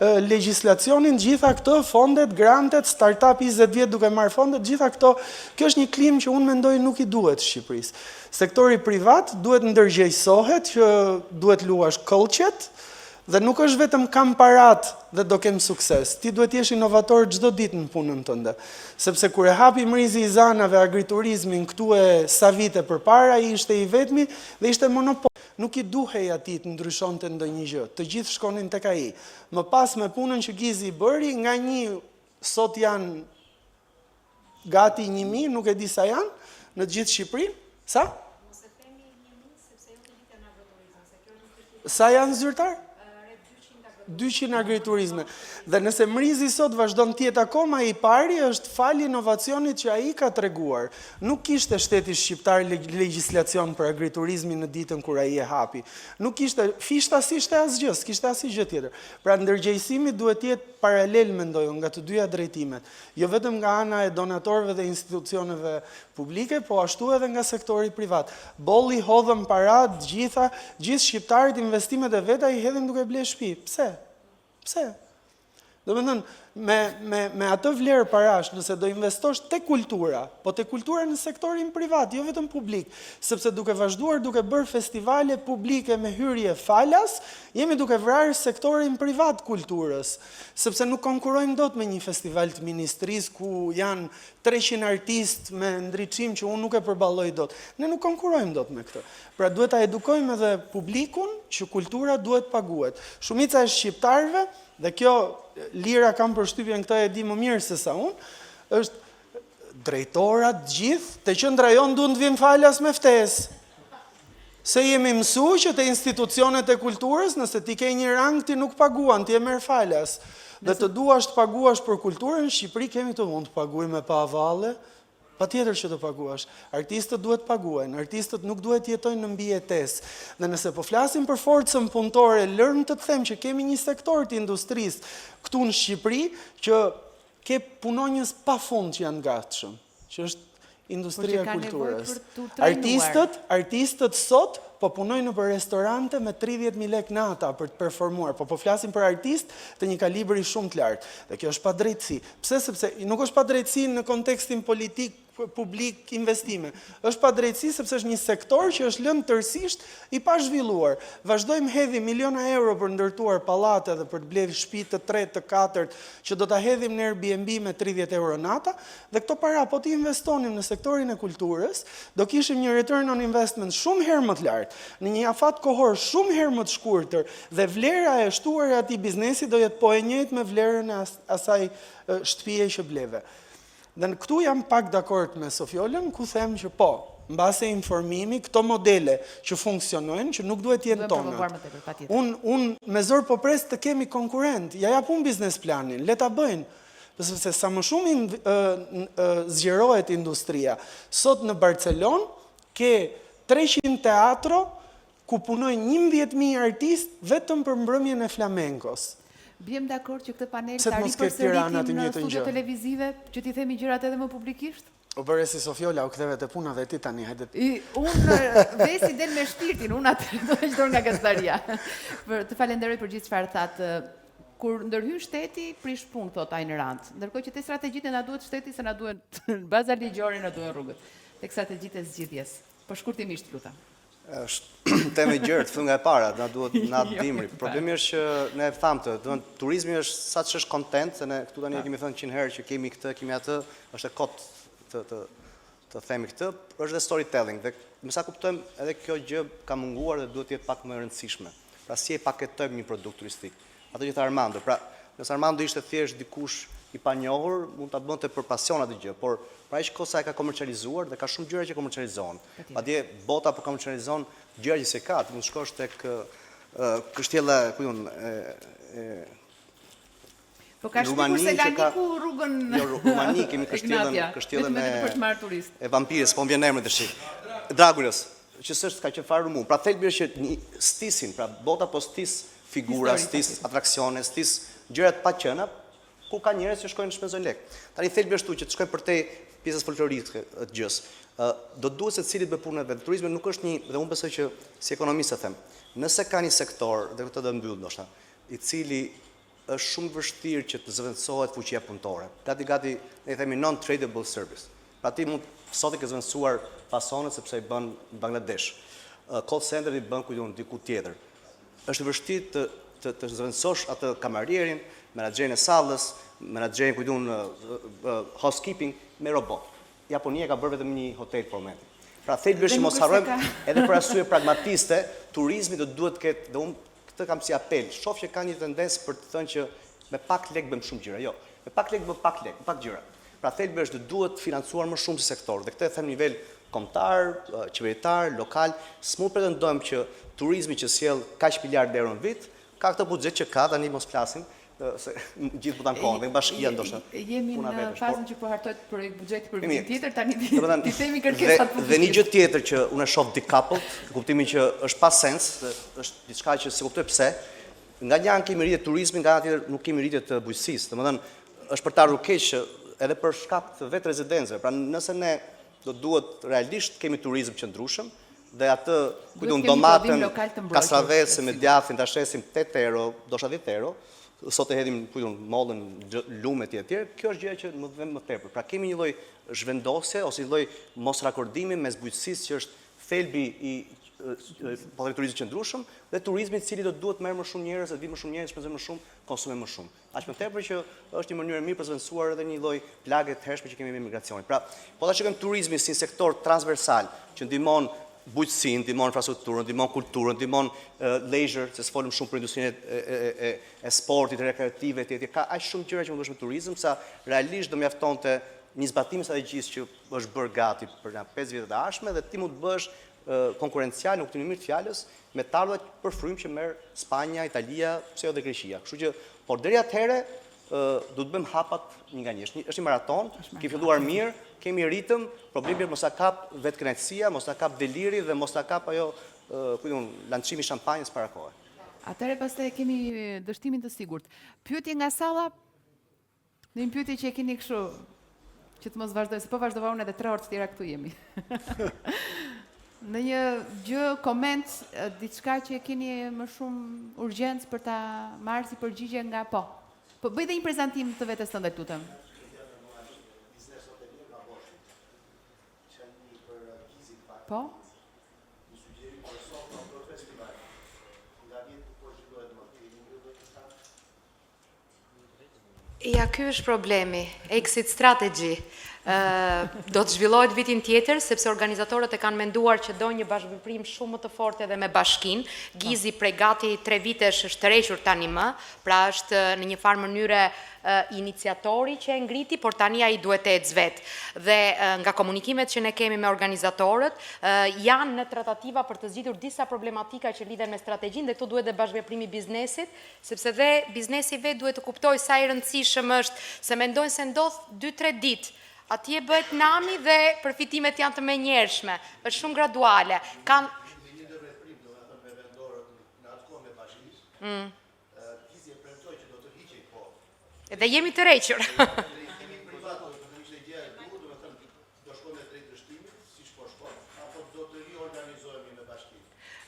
legjislacionin, gjitha këto fondet, grantet, startup 20 vjet duke marrë fondet, gjitha këto, kjo është një klim që unë mendoj nuk i duhet Shqipërisë. Sektori privat duhet ndërgjegjësohet, që duhet luash këllqet, dhe nuk është vetëm kam parat dhe do kem sukses. Ti duhet jesh inovator çdo ditë në punën tënde. Sepse kur e hapi Mrizi i Zanave agriturizmin këtu e sa vite përpara, ai ishte i vetmi dhe ishte monopol. Nuk i duhej atij të ndryshonte ndonjë gjë. Të gjithë shkonin tek ai. Më pas me punën që Gizi i bëri, nga një sot janë gati 1000, nuk e di sa janë, në të gjithë Shqipërinë. Sa? Mos e themi 1000 sepse jo të gjithë janë agriturizëm, se kjo nuk është. Sa janë zyrtar? 200 agriturizme. Dhe nëse Mrizi sot vazhdon të jetë akoma i pari, është fali inovacionit që ai ka treguar. Nuk kishte shteti shqiptar legjislacion për agriturizmin në ditën kur ai e hapi. Nuk kishte fishtasisht asgjë, s'kishte asgjë tjetër. Pra ndërgjegjësimi duhet të jetë paralel, mendoj unë, nga të dyja drejtimet. Jo vetëm nga ana e donatorëve dhe institucioneve publike, po ashtu edhe nga sektori privat. Bolli hodhëm para, gjithë shqiptarët investimet e veta i hedhin duke ble shtëpi. Pse? Do me thënë, me atë vlerë parash, nëse do investosh te kultura, po te kultura në sektorin privat, jo vetëm publik, sepse duke vazhduar, duke bërë festivale publike me hyrje falas, jemi duke vrarë sektorin privat kulturës, sepse nuk konkurojmë dot me një festival të ministrisë ku janë 300 artistë me ndriçim që unë nuk e përballoj dot. Ne nuk konkurojmë dot me këtë. Pra duhet ta edukojmë edhe publikun që kultura duhet paguhet. Shumica e shqiptarëve, dhe kjo Lira kam përshtypjen këtë e di më mirë se sa unë, është drejtorat gjithë, te qendra jon duhen të vinë falas me ftesë. Se jemi mësuar që te institucionet e kulturës, nëse ti ke një rang, ti nuk paguan, ti e merr falas. Dhe të duash të paguash për kulturën, në Shqipëri kemi të mund të paguajmë me pa avalle, patjetër që të paguash. Artistët duhet paguajnë, artistët nuk duhet jetojnë në mbijetesë. Dhe nëse po flasim për forcën punëtore, lërm të them që kemi një sektor të industrisë këtu në Shqipëri që ke punonjës pafund që janë gatshëm, që është industria e kulturës. Artistët sot po punojnë në për restorante me 30.000 lekë nata për të performuar, po flasim për artist të një kalibri shumë të lartë. Dhe kjo është padrejtësi. Pse? Sepse nuk është padrejtësi në kontekstin politik, publik, investime. Është padrejtësi sepse është një sektor që është lënë tërësisht i pazhvilluar. Vazhdojmë hedhim miliona euro për ndërtuar pallate dhe për të blerë shtëpi të 3, të 4, që do ta hedhim në Airbnb me 30 euro nata, dhe këto para po t'i investonim në sektorin e kulturës, do kishim një return on investment shumë herë më të lartë, në një afat kohor shumë herë më të shkurtër, dhe vlera e shtuar e atij biznesi do jetë po e njëjtë me vlerën e asaj shtëpie që bleve. Dhe në këtu jam pak dakord me Sofiolën, ku them që po, mbase informimi, këto modele që funksionojnë, që nuk duhet të jenë tonat. Unë me zor po pres të kemi konkurrent, ja japun biznes planin, le ta bëjnë. Sepse sa më shumë zgjerohet industria. Sot në Barcelonë ke 300 teatro ku punojnë 11.000 artistë vetëm për mbrëmjen e flamenkos. Bjem dakord që këtë panel të ripërsëritim në studio televizive, që t'i themi gjërat edhe më publikisht? U bëre si Sofiola, u ktheve te puna dhe ti tani, hajde. Unë vesi del me shpirtin, unë atë do të shdor nga gastaria. Të falenderoj për gjithë çfarë thatë. Kur ndërhyn shteti, prish punë, thot Ayn Rand. Ndërkohë që te strategjitë na duhet shteti, se na duhet baza ligjore, na duhen rrugët. Tek strategjitë e zgjidhjes. Po shkurtimisht lutem. Është temë gjerë, të nga e para, na duhet na dimri. Problemi është që ne thamë të, turizmi është sa që është kontent, se ne këtu tani kemi thënë 100 herë që kemi këtë, kemi atë, është e kot të themi këtë, është dhe storytelling. Dhe me sa kuptojmë, edhe kjo gjë ka munguar dhe duhet jetë pak më e rëndësishme. Pra si e paketojmë një produkt turistik. Ato që tha Armando, pra nëse Armando ishte thjesht dikush i panjohur, mund ta bënte për pasion atë gjë, por pra aq kosa e ka komercializuar dhe ka shumë gjëra që komercializohen. Madje bota po komercializon gjëra që se ka, mund shkosh tek kështjella, ku jon po ka shkuar Selaniku rrugën. Jo, Rumani kemi kështjellën e vampires, po m'vjen emri tash. Dragulës, që s'është ka qenë fare rumun. Pra thelbi është që stisin, pra bota po stis figura, stis atraksione, stis gjëra të paqëna, ku ka njerëz që shkojnë të shpenzojnë lek. Tani thelbi është që të shkojnë përtej pjesës folklorike të gjës. Do duhet se cilit bëj punën e vet. Turizmi nuk është një, dhe unë besoj që si ekonomist e them, nëse ka një sektor, dhe këtë do mbyll ndoshta, i cili është shumë vështirë që të zëvendësohet fuqia punëtore. Gati, ne themi non-tradable service. Pra ti mund sot ke zëvendësuar fasonet sepse i bën Bangladesh. Call center i bën diku tjetër. Është vështirë të zëvendësosh atë kamarierin, menaxherin e sallës, menaxherin housekeeping me robot. Japonia ka bërë vetëm një hotel për momentin. Pra thelbi është mos harrojmë edhe për arsye pragmatiste, turizmi do duhet të ketë, dhe unë këtë kam si apel, shoh që ka një tendencë për të thënë që me pak lek bëjmë shumë gjëra. Jo, me pak lek bëjmë pak gjëra. Pra thelbi është duhet financuar më shumë si sektor, dhe këtë e them në nivel kombëtar, qeveritar, lokal, s'mund pretendojmë që turizmi që sjell kaq miliardë euro në vit, ka këtë buxhet që ka, tani mos flasim, se gjithë po tankohen, dhe bashkia ndoshta. Jemi në fazën që po hartohet për buxheti për vitin tjetër, tani ti themi kërkesat publike. Dhe një gjë tjetër që unë e shoh decoupled, në kuptimin që është pa sens, është diçka që se kuptoj pse, nga një anë kemi rritje turizmin, nga ana tjetër nuk kemi rritje të bujqësisë. Domethënë, është për ta ardhur keq edhe për shkak të vetë rezidencëve. Pra nëse ne do duhet realisht kemi turizëm qëndrueshëm, dhe atë domatën, kastravecë me djathtin ta shesim 8 euro, ndoshta 10 euro, sot e hedhim mollën, lume etj. Kjo është gjëja që më vjen më tepër. Pra kemi një lloj zhvendosje ose një lloj mos rakordimi mes bujqësisë që është thelbi i turizmit qëndrueshëm dhe turizmi i cili do duhet merr më shumë njerëz, të vinë më shumë njerëz, shpenzojnë më shumë, konsumojnë më shumë. Aq më tepër që është një mënyrë mirë për të zëvendësuar edhe një lloj plagë të hershme që kemi me migracionin. Pra, po ta shikojmë turizmin si sektor transversal që ndihmon bujqësinë, ndihmon infrastrukturën, ndihmon kulturën, ndihmon leisure, se s'folëm shumë për industrinë e sportit, rekreative etj. Ka aq shumë gjëra që mund të bësh me turizëm, sa realisht do mjaftonte një zbatim strategjisë që është bërë gati për 5 vjet të ardhshme dhe ti mund të bësh konkurencial në kuptimin e mirë të fjalës me të ardhurat për frym që merr Spanja, Italia, pse jo dhe Greqia. Kështu që por deri atëherë do të bëjmë hapat një nga një. Është një maraton, ke filluar mirë, kemi ritëm, problemi mos ta kap vetkënaqësia, mos ta kap deliri dhe mos ta kap ajo, lançimi i shampanjës para kohë. Atëherë pastaj kemi dështimin të sigurt. Pyetje nga salla. Në një pyetje që e keni kështu që të mos vazhdoj, se po vazhdova unë edhe 3 orë të tjera këtu jemi. Në një gjë, koment, diçka që e keni më shumë urgjencë për ta marrë si përgjigje nga po. Po bëj dhe një prezantim të vetes tënde, lutem. Po? Ja, ky është problemi, exit strategy. Do të zhvillohet vitin tjetër, sepse organizatorët e kanë menduar që do një bashkëveprim shumë më të fortë edhe me bashkinë. Gizi prej gati 3 vitesh është tërhequr tani më, pra është në një farë mënyre iniciatori që e ngriti, por tani ai duhet të ecë vetë. Dhe nga komunikimet që ne kemi me organizatorët, janë në tratativa për të zgjidhur disa problematika që lidhen me strategjinë, dhe këtu duhet dhe bashkëveprimi i biznesit, sepse dhe biznesi vetë duhet të kuptojë sa i rëndësishëm është, se mendojnë se ndodh 2-3 ditë. Atje bëhet nami dhe përfitimet janë të menjëhershme, është shumë graduale. Edhe jemi të rrequr.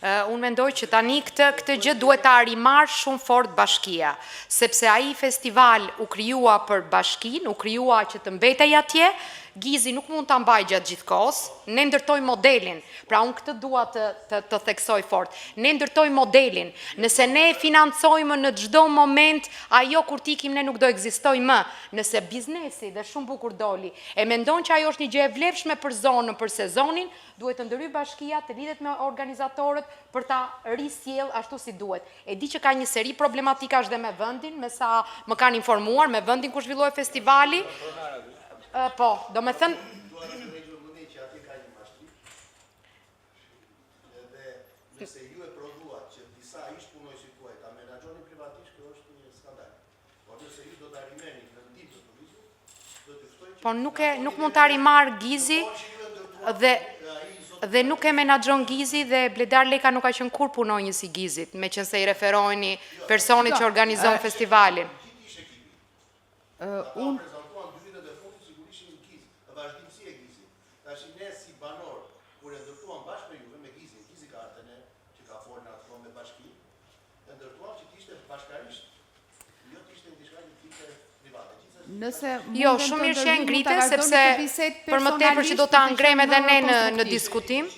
Unë mendoj që tani këtë gjë duhet ta rimarrë shumë fort bashkia, sepse ai festival u krijua për bashkinë, u krijua që të mbetej atje. Gizi nuk mund ta mbajë gjatë gjithë kohës. Ne ndërtojmë modelin. Pra unë këtë dua të theksoj fort. Ne ndërtojmë modelin. Nëse ne financojmë në çdo moment, ajo kur tikim ne nuk do ekzistojë më. Nëse biznesi dhe shumë bukur doli e mendon që ajo është një gjë e vlefshme për zonën, për sezonin, duhet të ndërhyjë bashkia, të lidhet me organizatorët për ta risjell ashtu si duhet. E di që ka një seri problematikash dhe me vendin, me sa më kanë informuar, me vendin ku zhvillohet festivali. Po, do me thënë... Nëse ju e prodhuat që disa ish punojësit tuaj ta menaxhonin privatisht, kjo është një skandal. Por nëse ju do ta rimeni në ndim të turizmit, do të ftoj që... Po nuk mund ta rimarr Gizi dhe nuk e menaxhon Gizi dhe Bledar Leka nuk ka qenë kur punonjës i Gizit, me qenë se i referojni personit që organizon festivalin. Unë kur e ndërtuam bashkë me juve, me Gizi ka artën që ka folën atë me bashki, e ndërtuam që t'ishte bashkarisht, jo Jo, shumë mirë që e ngrite, sepse për më tepër që do ta ngrem edhe ne në diskutim.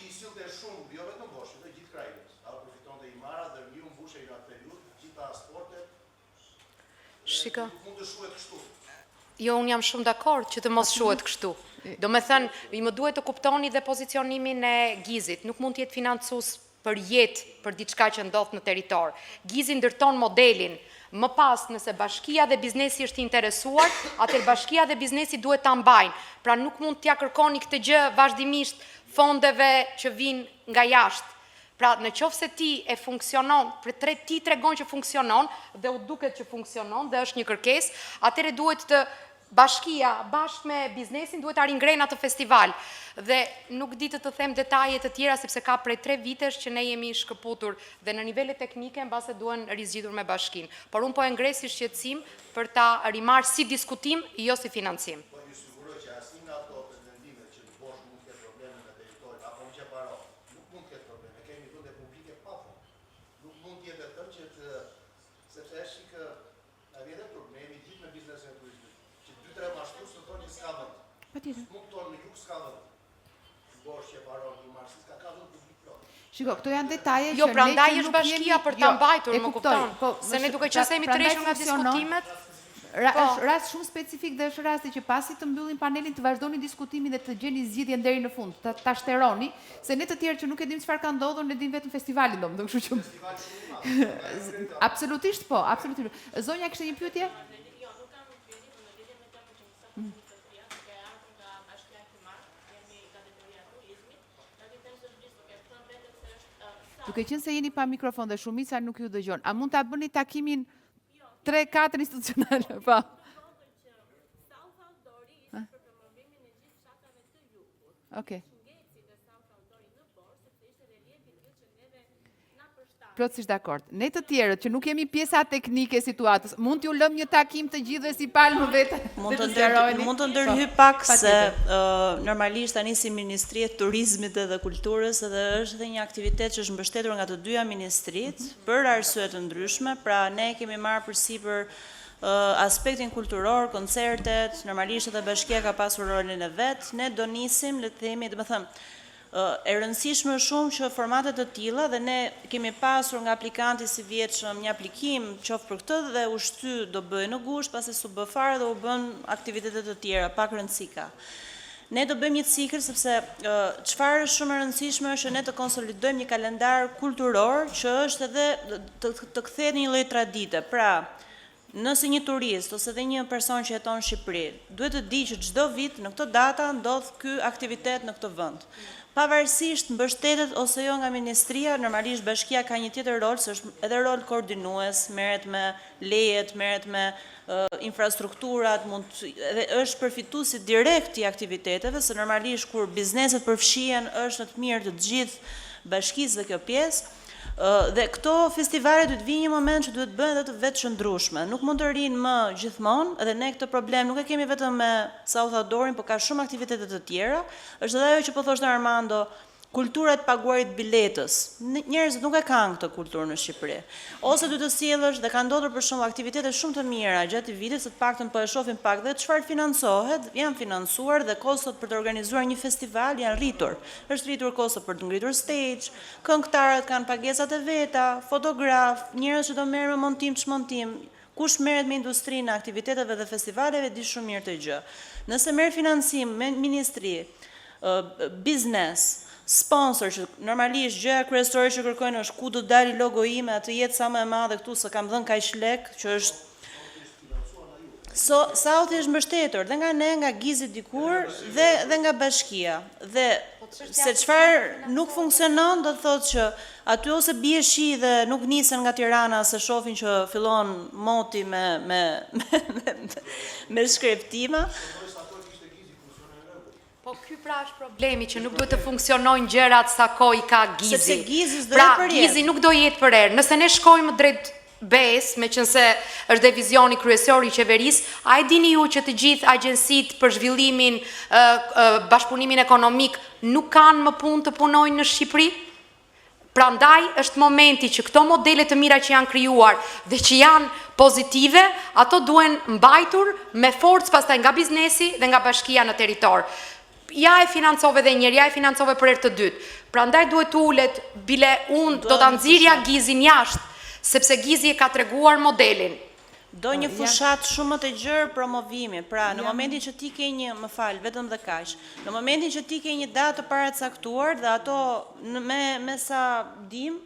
Shiko. Jo, unë jam shumë dakord që të mos shuhet kështu. Do me thënë, i më duhet të kuptoni dhe pozicionimin e Gizit. Nuk mund të jetë financues për jetë, për diçka që ndodh në territor. Gizi ndërton modelin. Më pas, nëse bashkia dhe biznesi është interesuar, atër bashkia dhe biznesi duhet ta mbajnë. Pra nuk mund t'ja kërkoni këtë gjë vazhdimisht fondeve që vinë nga jashtë. Pra në qoftë se ti e funksionon, ti tregon që funksionon dhe u duket që funksionon dhe është një kërkesë, atëre duhet të bashkia bashkë me biznesin duhet ta ringren atë festival. Dhe nuk di të them detaje të tjera sepse ka prej 3 vitesh që ne jemi shkëputur dhe në nivele teknike mbase duhen rizgjitur me bashkinë. Por unë po e ngres si shqetësim për ta rimarrë si diskutim, jo si financim. Shiko, këto janë detaje që jo, prandaj është bashkia për ta mbajtur, më kupton. Se ne duke qenë se jemi të rreshtur nga diskutimet. Është rast shumë specifik dhe është rasti që pasi të mbyllim panelin të vazhdoni diskutimin dhe të gjeni zgjidhjen deri në fund, ta shteroni, se ne të tjerë që nuk e dim çfarë ka ndodhur, ne dim vetëm festivalin domethënë, kështu që absolutisht po, absolutisht. Zonja kishte një pyetje? Duke qenë se jeni pa mikrofon dhe shumica nuk ju dëgjon, a mund ta bëni takimin 3-4 institucionale? Po. Okej. Plotësisht dakord. Ne të tjerët që nuk jemi pjesa teknike e situatës, mund t'ju lëm një takim të gjithëve si palmë vetë. Mund të ndërhyj pak se normalisht tani si Ministri e Turizmit dhe Kulturës edhe është edhe një aktivitet që është mbështetur nga të dyja ministrit për arsye të ndryshme, pra ne kemi marrë përsipër aspektin kulturor, koncertet, normalisht edhe bashkia ka pasur rolin e vet, ne do nisim, le të themi, domethënë e rëndësishme shumë që formatet të tilla dhe ne kemi pasur nga aplikanti si vjetshëm një aplikim qoftë për këtë dhe u shty do bëj në gusht, pasi s'u bë fare dhe u bën aktivitete të tjera, pak rëndësi ka. Ne do bëjmë një cikël sepse çfarë është shumë e rëndësishme është që ne të konsolidojmë një kalendar kulturor që është edhe të kthehet në një lloj tradite. Pra, nëse një turist ose edhe një person që jeton në Shqipëri duhet të di që çdo vit në këtë data ndodh ky aktivitet në këtë vend. Pavarësisht mbështetet ose jo nga ministria, normalisht bashkia ka një tjetër rol, se është edhe rol koordinues, merret me lejet, merret me infrastrukturat, edhe është përfituesi direkt i aktiviteteve, se normalisht kur bizneset përfshihen është në të mirë të gjithë bashkisë dhe kjo pjesë. Dhe këto festivale duhet vinë një moment që duhet bëhen edhe të vetë shëndrueshme. Nuk mund të rinë më gjithmonë, edhe ne këtë problem nuk e kemi vetëm me South Outdoorin, por ka shumë aktivitete të tjera. Është edhe ajo që po thoshte Armando, kultura e paguarit biletës. Njerëzit nuk e kanë këtë kulturë në Shqipëri. Ose duhet të sjellësh dhe ka ndodhur për shembull aktivitete shumë të mira gjatë vitit, se të paktën po e shohim pak dhe çfarë financohet, janë financuar dhe kostot për të organizuar një festival janë rritur. Është rritur kosto për të ngritur stage, këngëtarët kanë pagesat e veta, fotograf, njerëz që do merren me montim çmontim. Kush merret me industrinë e aktiviteteve dhe festivaleve di shumë mirë të gjë. Nëse merr financim me ministri, biznes, sponsor, që normalisht gjëja kryesore që kërkojnë është ku do dali logo ime, atë jetë sa më e madhe këtu se kam dhënë kaq lek, që është Southi është mbështetur dhe nga ne, nga Gizi dikur dhe nga bashkia. Dhe se çfarë nuk funksionon, do të thotë që aty ose bie shi dhe nuk nisen nga Tirana se shohin që fillon moti me shkreptima. Po ky pra është problemi që nuk duhet të funksionojnë gjërat sa kohë ka Gizi. Sepse Gizi s'do pra, jetë për Gizi nuk do jetë për erë. Nëse ne shkojmë drejt BE-s, me qënëse është devizioni kryesor i qeverisë, a e dini ju që të gjithë agjensit për zhvillimin, bashkëpunimin ekonomik nuk kanë më punë të punojnë në Shqipëri? Prandaj është momenti që këto modele të mira që janë krijuar dhe që janë pozitive, ato duhen mbajtur me forcë pastaj nga biznesi dhe nga bashkia në territor. Ja e financove dhe njëri, ja e financove për herë të dytë. Prandaj duhet të ulet, bile unë do ta nxirja Gizin jashtë, sepse Gizi e ka treguar modelin. Do një fushat shumë më të gjerë promovimi, pra në momentin që ti ke një, më fal, vetëm dhe kaq, në momentin që ti ke një datë të paracaktuar dhe ato me sa dim,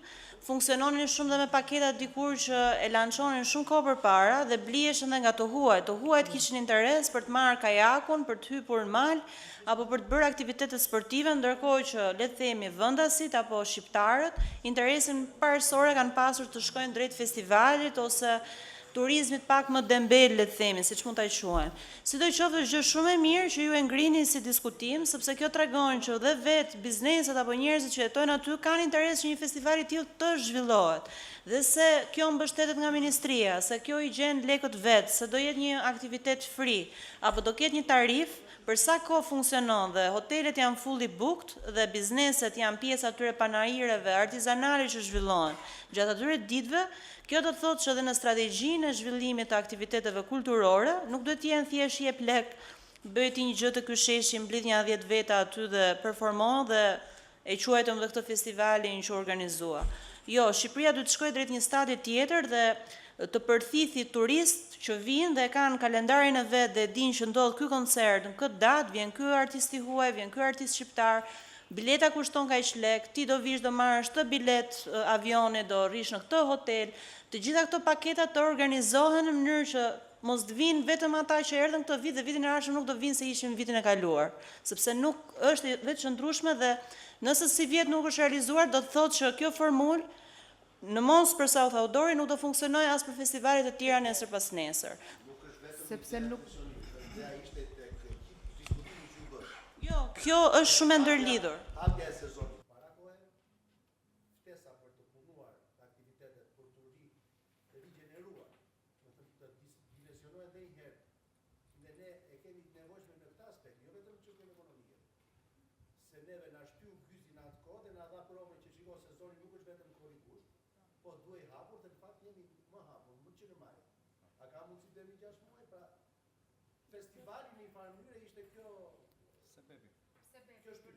funksiononin shumë dhe me paketat dikur që e lançonin shumë kohë përpara dhe bliheshin edhe nga të huajt. Të huajt kishin interes për të marrë kajakun, për të hyrë në mal apo për të bërë aktivitete sportive, ndërkohë që le të themi vendasit apo shqiptarët interesin parësore kanë pasur të shkojnë drejt festivalit ose turizmit pak më dembel, le të themi, siç mund ta quajmë. Sidoqoftë është gjë shumë e mirë që ju e ngrini si diskutim, sepse kjo tregon që dhe vetë bizneset apo njerëzit që jetojnë aty kanë interes që një festival i tillë të zhvillohet. Dhe se kjo mbështetet nga ministria, se kjo i gjen lekët vetë, se do jetë një aktivitet free, apo do ketë një tarif, për sa kohë funksionon dhe hotelet janë fully booked dhe bizneset janë pjesë atyre panaireve artizanale që zhvillohen gjatë atyre ditëve, kjo do të thotë që edhe në strategjinë e zhvillimit të aktiviteteve kulturore, nuk do të jenë thjesht jep lek, bëhet një gjë të ky sheshi, mblidh një 10 veta aty dhe performon dhe e quajtëm dhe këtë festivalin që organizua. Jo, Shqipëria duhet të shkojë drejt një stadi tjetër dhe të përthithi turist që vinë dhe kanë kalendarin e vetë dhe dinë që ndodh ky koncert në këtë datë, vjen ky artist i huaj, vjen ky artist shqiptar, bileta kushton kaq lek, ti do vish do marrësh të bilet avioni, do rish në këtë hotel. Të gjitha këto paketa të organizohen në mënyrë që mos të vinë vetëm ata që erdhën këtë vit dhe vitin e ardhshëm nuk do vinë se ishin vitin e kaluar, sepse nuk është vetë qëndrueshme dhe nëse si vjet nuk është realizuar, do të thotë që kjo formulë në mos për South Outdoor nuk do funksionoj as për festivalet e tjera nesër pas nesër. Sepse nuk... Jo, kjo është shumë e ndërlidhur. Po duhet hapur dhe në fakt jemi më hapur, më që në marë. A ka mundësi dhe 6 muaj, pra festivali në i farë mënyre ishte kjo... Sebebi. Kjo është si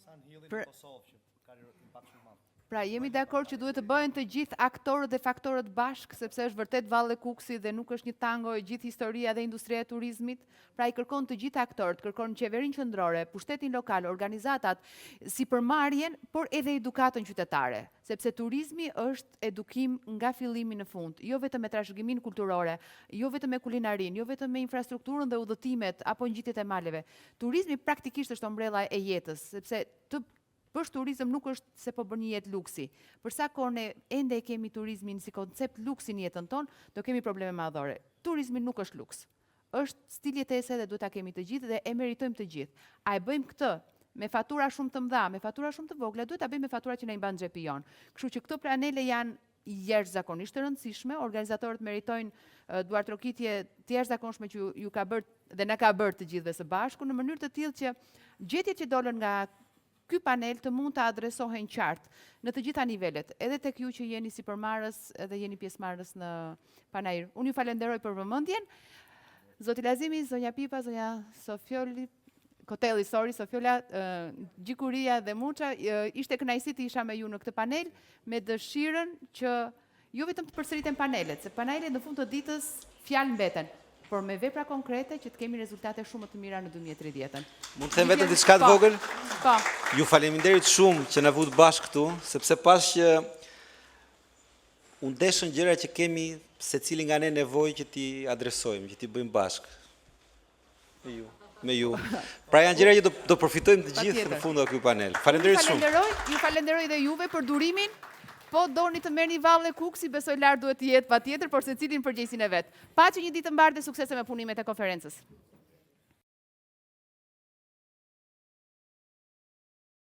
Sun Hill në Kosovë, që ka impakt shumë madh. Pra, jemi dakord që duhet të bëhen të gjithë aktorët dhe faktorët bashkë, sepse është vërtet Valle Kuksi dhe nuk është një tango e gjithë historia dhe industria e turizmit. Pra, i kërkon të gjithë aktorët, kërkon qeverinë qendrore, pushtetin lokal, organizatat, si përmarrjen, por edhe edukatën qytetare, sepse turizmi është edukim nga fillimi në fund, jo vetëm me trashëgiminë kulturore, jo vetëm me kulinarinë, jo vetëm me infrastrukturën dhe udhëtimet apo ngjitjet e maleve. Turizmi praktikisht është ombrella e jetës, sepse për turizëm nuk është se po bën një jetë luksi. Për sa kohë ne ende e kemi turizmin si koncept luksi në jetën tonë, do kemi probleme madhore. Turizmi nuk është luks. Është stil jetese dhe duhet ta kemi të gjithë dhe e meritojmë të gjithë. A e bëjmë këtë me fatura shumë të mëdha, me fatura shumë të vogla, duhet ta bëjmë me fatura që na i mban xhepi jon. Kështu që këto planele janë jashtëzakonisht të rëndësishme, organizatorët meritojnë duartrokitje të jashtëzakonshme që ju ka bërë dhe na ka bërë të gjithëve së bashku në mënyrë të tillë që gjetjet që dolën nga ky panel të mund të adresohen qartë në të gjitha nivelet, edhe tek ju që jeni si përmarrës edhe jeni pjesëmarrës në panair. Unë ju falenderoj për vëmendjen. Zoti Lazimi, zonja Pipa, zonja Sofiola, Gjikuria dhe Muça, ishte kënaqësi të isha me ju në këtë panel me dëshirën që jo vetëm të përsëriten panelet, se panelet në fund të ditës fjalë mbeten, por me vepra konkrete që të kemi rezultate shumë të mira në 2030-ën. Mund të them vetëm diçka të vogël? Po. Ju faleminderit shumë që na vut bashkë këtu, sepse pas që u ndeshën gjëra që kemi secili nga ne nevojë që ti adresojmë, që ti bëjmë bashkë. Me ju. Pra janë gjëra që do përfitojmë të gjithë në fund të këtij panel. Faleminderit shumë. Ju falenderoj dhe juve për durimin. Po doni të merrni Valle Kuksi, besoj lart duhet të jetë patjetër, por secilin përgjegjësinë e vet. Paçi një ditë të mbarë dhe suksese me punimet e konferencës.